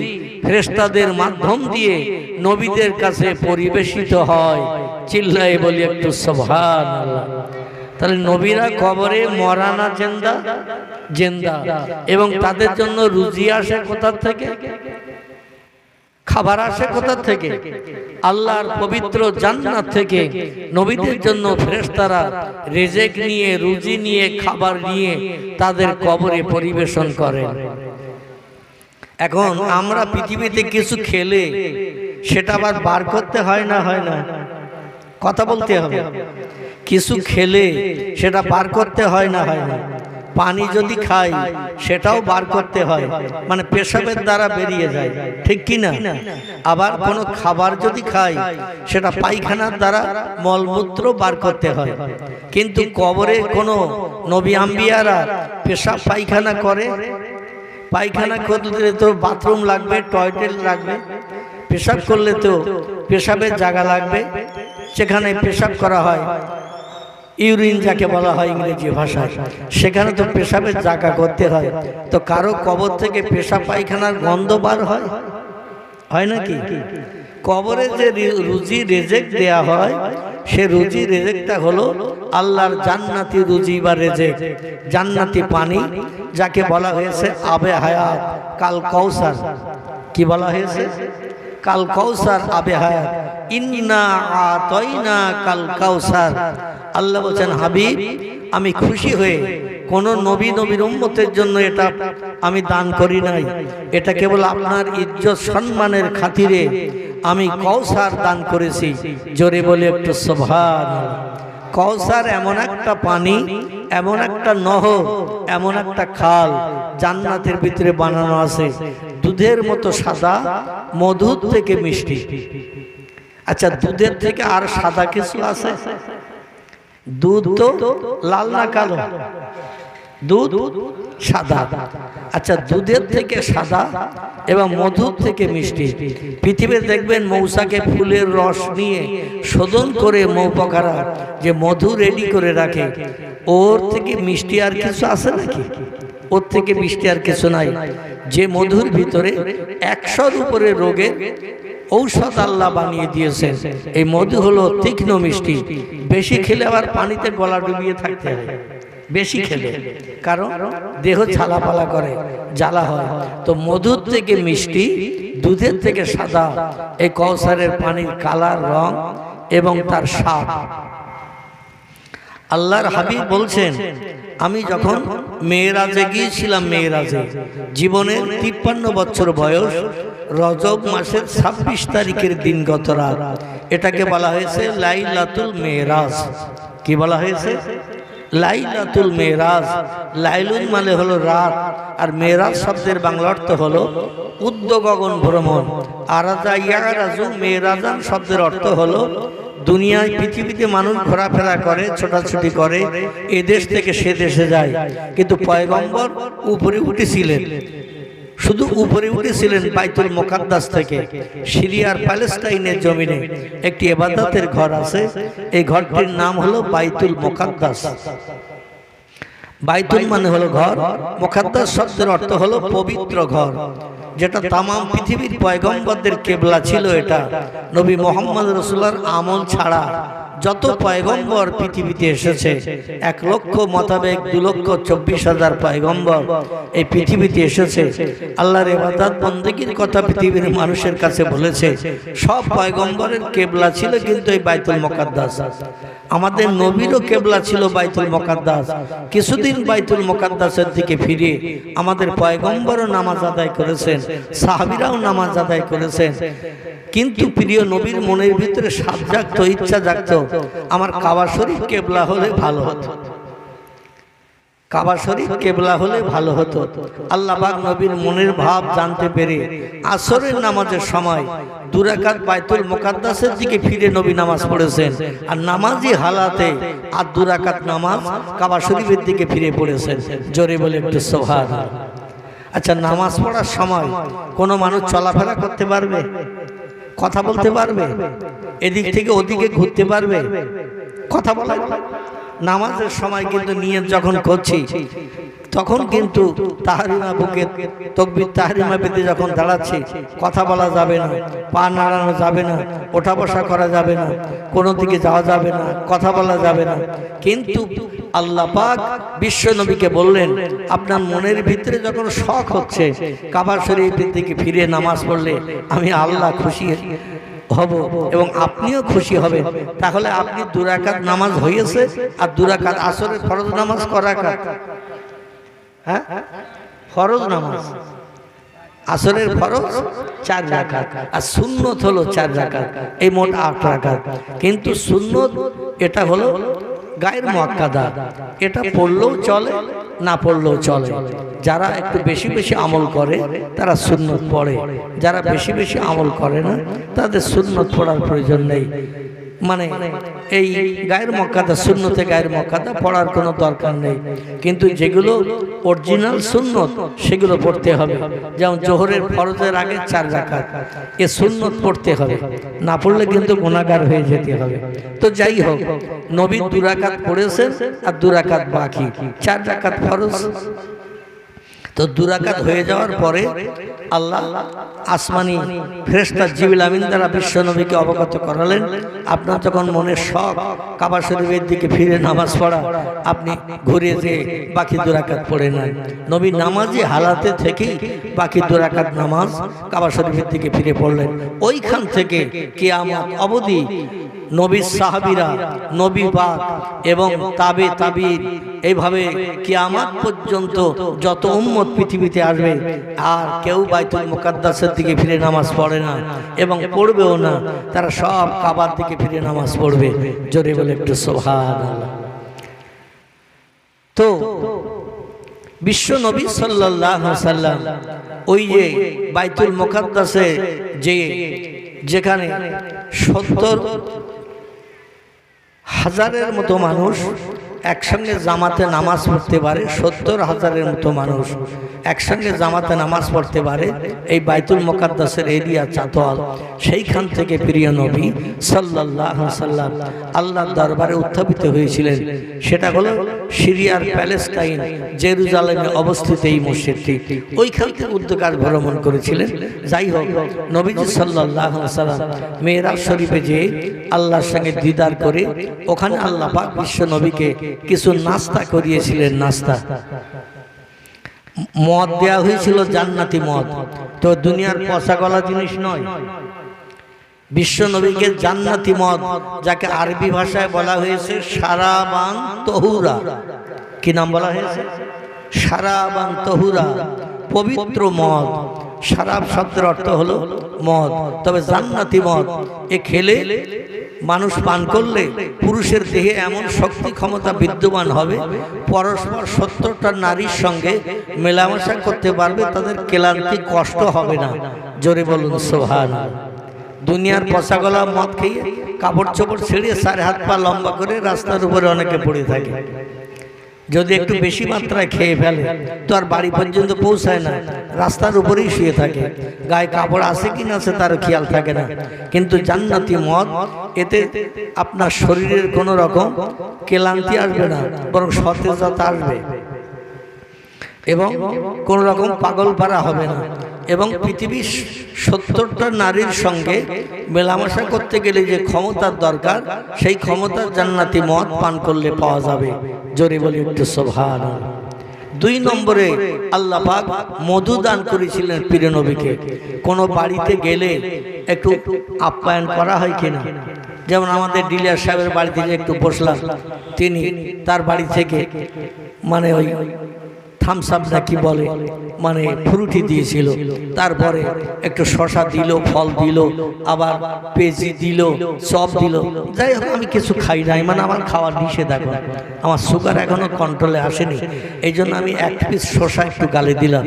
ফেরেশতাদের মাধ্যম দিয়ে নবীদের কাছে পরিবেশিত হয়। চিল্লায়ে বলি একটু সুবহানাল্লাহ। তাহলে নবীরা কবরে মরানা জিন্দা জিন্দা, এবং তাদের জন্য রুজি আসে কোথা থেকে? খাবার আসে কোথা থেকে? আল্লাহর পবিত্র জান্নাত থেকে। নবীদের জন্য ফেরেশতারা রিজিক নিয়ে, রুজি নিয়ে, খাবার নিয়ে তাদের কবরে পরিবেশন করেন। এখন আমরা পৃথিবীতে কিছু খেলে সেটা আবার বার করতে হয় না, হয় না? কথা বলতে হবে। কিছু খেলে সেটা বার করতে হয় না, হয় না? পানি যদি খাই সেটাও বার করতে হয়, মানে পেশাবের দ্বারা বেরিয়ে যায়, ঠিক কি না? আবার কোনো খাবার যদি খাই সেটা পায়খানার দ্বারা মলমূত্র বার করতে হয়। কিন্তু কবরে কোনো নবী আম্বিয়ারা পেশাব পায়খানা করে? পায়খানা করলে তো বাথরুম লাগবে, টয়লেট লাগবে। পেশাব করলে তো পেশাবের জায়গা লাগবে, সেখানে পেশাব করা হয়, ইউরিন যাকে বলা হয় ইংরেজি ভাষায়, সেখানে তো পেশাবের জায়গা করতে হয়। তো কারো কবর থেকে পেশাব পায়খানার গন্ধ বার হয়? হয় নাকি? কবরে যে রুজি রেজেক দেয়া হয়, সে রুজি রেজেকটা হলো আল্লাহর জান্নাতি রুজি বা রেজেক, জান্নাতি পানি, যাকে বলা হয়েছে আবে হায়াত, কাল কাউসার। কি বলা হয়েছে? কাল কাউসার, আবে হায়াত। ইন্না আতাইনা কাল কাউসার। আল্লাহ বলেন, হাবিব আমি খুশি হয়ে কোন নবীর উম্মতের জন্য এটা আমি দান করি নাই, এটা কেবল আপনার ইজ্জত সম্মানের খাতিরে আমি কাউসার দান করেছি। জোরে বলে একটু সুবহানাল্লাহ। কাউসার এমন একটা পানি, এমন একটা নহর, এমন একটা খাল জান্নাতের ভিতরে বানানো আছে, দুধের মতো সাদা, মধুর থেকে মিষ্টি। আচ্ছা, দুধের থেকে আর সাদা কিছু আছে? দুধ তো লাল না কালো? দুধ সাদা। আচ্ছা, দুধের থেকে সাদা এবং মধুর থেকে মিষ্টি। পৃথিবীতে দেখবেন মৌসাকে ফুলের রস নিয়ে শোধন করে মৌপকারা যে মধু রেডি করে রাখে, ওর থেকে মিষ্টি আর কিছু আছে নাকি? ওর থেকে মিষ্টি আর কিছু নাই। যে মধুর ভিতরে 100-র উপরে রোগের ঔষধ আল্লাহ বানিয়ে দিয়েছেন। এই মধু হলো তীক্ষ্ণ মিষ্টি। বেশি খেলে আবার পানিতে গলা ডুবিয়ে থাকতে হয়, বেশি খেলে, কারণ দেহ ছালাপালা করে, জ্বালা হয়। তো মধুর থেকে মিষ্টি, দুধের থেকে সাদা, এই কাউসারের পানির কালার, রং এবং তার স্বাদ। আল্লাহর হাবিব বলছেন, আমি যখন মেরাজে গিয়েছিলাম, মেরাজে জীবনের 53 বছর বয়স, রজব মাসের 26 তারিখের দিন গত রাত, এটাকে বলা হয়েছে লাইলাতুল মেরাজ। কি বলা হয়েছে? লাইলাতুল মেরাজ। লাইলুন মানে হলো রাত, আর মেরাজ শব্দের বাংলা অর্থ হলো উদ্যোগগন ভ্রমণ। আরাজা ইয়ারাজু মেরাজান শব্দের অর্থ হলো দুনিয়ায়, পৃথিবীতে মানুষ ঘোরাফেরা করে, ছোটাছুটি করে, এ দেশ থেকে সে দেশে যায়, কিন্তু পয়গম্বর উপরে উঠেছিলেন, শুধু উপরে উঠেছিলেন বাইতুল মুকাদ্দাস থেকে। সিরিয়ার প্যালেস্টাইনের জমিনে একটি ইবাদতের ঘর আছে, এই ঘরটির নাম হলো বাইতুল মুকাদ্দাস। বাইতুল মানে হলো ঘর, মুকাদ্দাস শব্দের অর্থ হলো পবিত্র ঘর, যেটা তামাম পৃথিবীর পয়গম্বরদের কেবলা ছিল। এটা নবী মুহাম্মদ রাসূলুল্লাহর আমল ছাড়া যত পয়গম্বর পৃথিবীতে এসেছে, 1 লক্ষ মোতাবেক 2,24,000 পয়গম্বর এই পৃথিবীতে এসেছে। আল্লাহর ইবাদত বন্দেগীর কথা পৃথিবীর মানুষের কাছে বলেছে। সব পয়গম্বরের কেবলা ছিল কিন্তু এই বাইতুল মুকাদ্দাস। আমাদের নবীরও কেবলা ছিল বাইতুল মুকাদ্দাস। কিছুদিন বাইতুল মুকাদ্দাসের দিকে ফিরে আমাদের পয়গম্বরও নামাজ আদায় করেছেন, সাহাবীরাও নামাজ আদায় করেছেন। কিন্তু প্রিয় নবীর মনের ভিতরে সাধ জাগতো, ইচ্ছা জাগতো, আমার কাবা শরীফ কেবলা হলে ভালো হতো, কাবা শরীফ কেবলা হলে ভালো হতো। আল্লাহ পাক নবীর মনের ভাব জানতে পেরে আসরের নামাজের সময় 2 রাকাত বাইতুল মুকাদ্দাসের দিকে ফিরে নবী নামাজ পড়েছেন, আর নামাজি হালাতে আর 2 রাকাত নামাজ কাবা শরীফের দিকে ফিরে পড়েছেন। জোরে বলে একটু সুবহানাল্লাহ। আচ্ছা, নামাজ পড়ার সময় কোনো মানুষ চলাফেরা করতে পারবে? কথা বলতে পারবে? এদিক থেকে ওদিকে ঘুরতে পারবে? কথা বলা? নামাজের সময় কিন্তু নিয়ত যখন করছি তখন কিন্তু তাহরিমা বুকে তাকবীর তাহরিমা পেতে যখন দাঁড়াচ্ছে, কথা বলা যাবে না, পা নাড়ানো যাবে না, ওঠা বসা করা যাবে না, কোনো দিকে যাওয়া যাবে না, কথা বলা যাবে না। কিন্তু আল্লাহ পাক বিশ্ব নবীকে বললেন, আপনার মনের ভিতরে যখন শখ হচ্ছে কাবা শরীফের দিকে ফিরে নামাজ পড়লে আমি আল্লাহ খুশি হব এবং আপনিও খুশি হবেন, তাহলে আপনি 2 রাকাত নামাজ হয়েছে আর 2 রাকাত আসরের ফরজ নামাজ করা রাকাত, হ্যাঁ ফরজ নামাজ আসরের ফরজ 4 রাকাত আর সুন্নত হলো 4 রাকাত, এই মোট 8 রাকাত। কিন্তু সুন্নত এটা হলো গায়ের মুআক্কাদা, এটা পড়লেও চলে না পড়লেও চলে। যারা একটু বেশি বেশি আমল করে তারা সুন্নত পড়ে, যারা বেশি বেশি আমল করে না তাদের সুন্নত পড়ার প্রয়োজন নেই। মানে এই গায়ের মুআক্কাদা, সুন্নতে গায়ের মুআক্কাদা পড়ার কোনো দরকার নেই। কিন্তু যেগুলো অরিজিনাল সুন্নত সেগুলো পড়তে হবে। যেমন জোহরের ফরজের আগে 4 রাকাত, এ সুন্নত পড়তে হবে, না পড়লে কিন্তু গুনাহগার হয়ে যেতে হবে। তো যাই হোক, নবী 2 রাকাত পড়েছেন আর 2 রাকাত বাকি, 4 রাকাত ফরজ। তো 2 রাকাত হয়ে যাওয়ার পরে আল্লাহ আসমানি ফেরেশতা জিবরিল আমিন দ্বারা বিশ্ব নবীকে অবগত করালেন, আপনার যখন মনের শখ কাবা শরীফের দিকে ফিরে নামাজ পড়া, আপনি ঘুরে যেয়ে বাকি 2 রাকাত পড়ে নেন। নবী নামাজি হালাতে থেকেই বাকি 2 রাকাত নামাজ কাবা শরীফের দিকে ফিরে পড়লেন। ওইখান থেকে কিয়ামত অবধি নবীর সাহাবীরা, নবী পাক এবং তাবিঈন, এইভাবে কিয়ামত পর্যন্ত যত উম্মত পৃথিবীতে আসবে আর কেউ বাইতুল মুকাদ্দাসের দিকে ফিরে নামাজ পড়ে না এবং পড়বেও না, তারা সব কাবার দিকে ফিরে নামাজ পড়বে। জোরে বলে একটু সুবহানাল্লাহ। তো বিশ্ব নবী সাল্লাল্লাহু আলাইহি সাল্লাম ওই যে বাইতুল মুকাদ্দাসে যেখানে 70,000-এর মতো মানুষ একসঙ্গে জামাতে নামাজ পড়তে পারে, 70,000-এর মতো মানুষ একসঙ্গে জামাতে নামাজ পড়তে পারে, এই বাইতুল মুকাদ্দাসের এরিয়া চাতোয়াল, সেইখান থেকে প্রিয় নবী সাল্লাল্লাহু আলাইহি সাল্লাম আল্লাহর দরবারে উত্থাপিত হয়েছিলেন। সেটা হলো সিরিয়ার প্যালেস্টাইন জেরুজালেমে অবস্থিত এই মসজিদটি, ওইখান থেকে উদ্যোগার ভ্রমণ করেছিলেন। যাই হোক, নবীজি সাল্লাল্লাহু আলাইহি সাল্লাম মেরাজ শরীফে যেয়ে আল্লাহর সঙ্গে দিদার করে ওখানে আল্লাহ পাক বিশ্ব নবীকে কিছু নাস্তা করিয়েছিলেন। নাস্তা মদ দেয়া হয়েছিল, জান্নাতি মদ, তো দুনিয়ার পচা গলা জিনিস নয়। বিশ্ব নবীকে জান্নাতি মদ, যাকে আরবি ভাষায় বলা হয়েছে শারাবান তহুরা। কি নাম বলা হয়েছে? শারাবান তহুরা, পবিত্র মদ। শারাব শব্দের অর্থ হলো মদ, তবে জান্নাতি মদ এ খেলে মানুষ পান করলে পুরুষের দেহে এমন শক্তি ক্ষমতা বিদ্যমান হবে, পরস্পর 70টা নারীর সঙ্গে মেলামেশা করতে পারবে, তাদের ক্লান্তি কষ্ট হবে না। জোরে বলুন সুবহানাল্লাহ। দুনিয়ার পচা গলা মদ খেয়ে কাপড় চোপড় ছেড়ে 4 হাত পা লম্বা করে রাস্তার উপরে অনেকে পড়ে থাকে। যদি একটু বেশি মাত্রায় খেয়ে ফেলে তো আর বাড়ি পর্যন্ত পৌঁছায় না, রাস্তার উপরেই শুয়ে থাকে, গায়ে কাপড় আছে কি না সে তার খেয়াল থাকে না। কিন্তু জান্নাতি মদ, এতে আপনার শরীরের কোনো রকম ক্লান্তি আসবে না, বরং সতেজতা আসবে এবং কোন রকম পাগল পারা হবে না। এবং পৃথিবীর 70টা নারীর সঙ্গে মেলামেশা করতে গেলে যে ক্ষমতার দরকার, সেই ক্ষমতা জান্নাতি মদ পান করলে পাওয়া যাবে। জোরে বলি একটু সুবহানাল্লাহ। 2 নম্বরে আল্লাহ পাক মধু দান করেছিলেন প্রিয় নবীকে। কোন বাড়িতে গেলে একটু আপ্যায়ন করা হয় কিনা, যেমন আমাদের ডিলার সাহেবের বাড়িতে যে একটু বসলাম, তিনি তার বাড়ি থেকে মানে ওই থামস আপ না কি বলে, মানে ফ্রুটি দিয়েছিল, তারপরে একটু শশা দিল, ফল দিল, আবার পেঁজি দিল, চপ দিল। যাই হোক, আমি কিছু খাই নাই, মানে আমার খাওয়ার নিষেধাজ্ঞা, আমার সুগার এখনো কন্ট্রোলে আসেনি, এই জন্য আমি 1 পিস শশা একটু গালে দিলাম।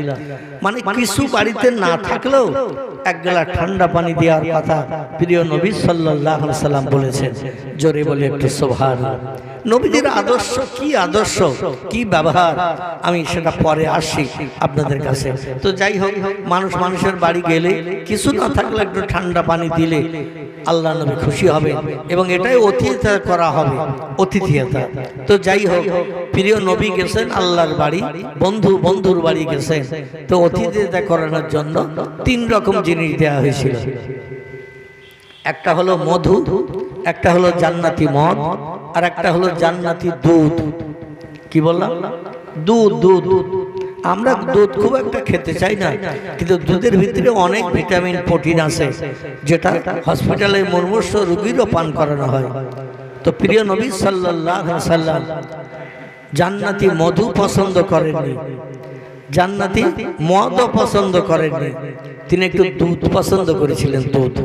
মানে কিছু বাড়িতে না থাকলেও 1 গ্লাস ঠান্ডা পানি দেওয়ার কথা প্রিয় নবী সাল্লাল্লাহু আলাইহি সাল্লাম বলেছেন। জোরে বলে একটু সুবহানাল্লাহ। নবীজির আদর্শ কি, আদর্শ কি ব্যবহার, আমি সেটা সেটা পরে আসি আপনাদের কাছে। তো যাই হোক, মানুষ মানুষের বাড়ি গেলে কিছু না থাকলে একটু ঠান্ডা পানি দিলে আল্লাহ নবী খুশি হবে, এবং এটাই অতিথিয়তা করা হবে, অতিথিয়তা। তো যাই হোক, প্রিয় নবী গেছেন আল্লাহর বাড়ি, বন্ধুর বাড়ি গেছেন, তো অতিথিয়তা করানোর জন্য 3 রকম জিনিস দেওয়া হয়েছিল। একটা হলো মধু, একটা হলো জান্নাতি মদ, আর একটা হলো জান্নাতি দুধ। কি বললাম? দুধ। আমরা দুধ খুব একটা খেতে চাই না, কিন্তু দুধের ভিতরে অনেক ভিটামিন প্রোটিন আছে, যেটা হসপিটালে মুমূর্ষ রোগীরও পান করানো হয়। তো প্রিয় নবী সাল্লাল্লাহু আলাইহি সাল্লাম জান্নাতি মধু পছন্দ করেননি, জান্নাতি মদও পছন্দ করেননি, তিনি একটু দুধ পছন্দ করেছিলেন। দুধ,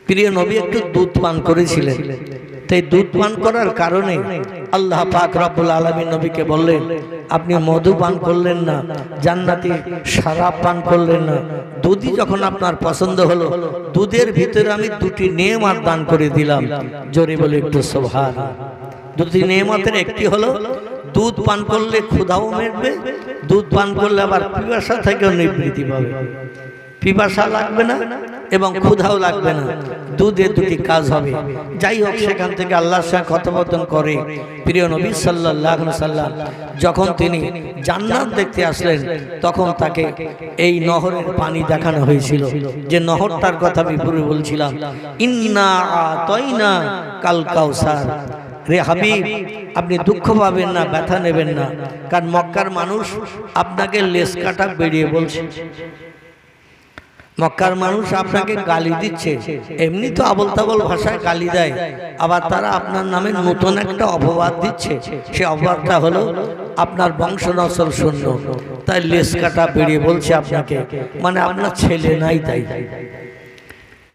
প্রিয় নবী একটু দুধ পান করেছিলেন। তাই দুধ পান করার কারণে আল্লাহ পাক রব্বুল আলামিন নবীকে বললেন, আপনি মধু পান করলেন না, জান্নাতি শরাব পান করলেন না, দুধই যখন আপনার পছন্দ হলো, দুধের ভিতরে আমি 2টি নেয়ামত দান করে দিলাম। জোরে বলে একটু সুবহানাল্লাহ। 2টি নেয়ামতের একটি হলো দুধ পান করলে ক্ষুধাও মিটবে, দুধ পান করলে আবার পিপাসা থেকেও নিবৃত্তি পাবে, পিপাসা লাগবে না এবং ক্ষুধাও লাগবে না, দুধে 2টি কাজ হবে। যাই হোক, সেখান থেকে আল্লাহর সাথে কথোপকথন করে প্রিয় নবী সাল্লাল্লাহু আলাইহি সাল্লাম যখন তিনি জান্নাত দেখতে আসলেন, তখন তাকে এই নহরের পানি দেখানো হয়েছিল, যে নহরটার কথা আমি পূর্বে বলছিলাম, ইন্না আতাইনা কাল কাউসার। রে হাবিব, আপনি দুঃখ পাবেন না, ব্যথা নেবেন না, কারণ মক্কার মানুষ আপনাকে লেস কাটা বেরিয়ে বলছে, মক্কার মানুষ আপনাকে গালি দিচ্ছে, এমনি তো আবল তাবল ভাষায় গালি দেয়, আবার তারা আপনার নামে নতুন একটা অপবাদ দিচ্ছে। সে অপবাদটা হলো আপনার বংশ নসল শূন্য, তাই লেস কাটা বেরিয়ে বলছে আপনাকে, মানে আপনার ছেলে নাই তাই।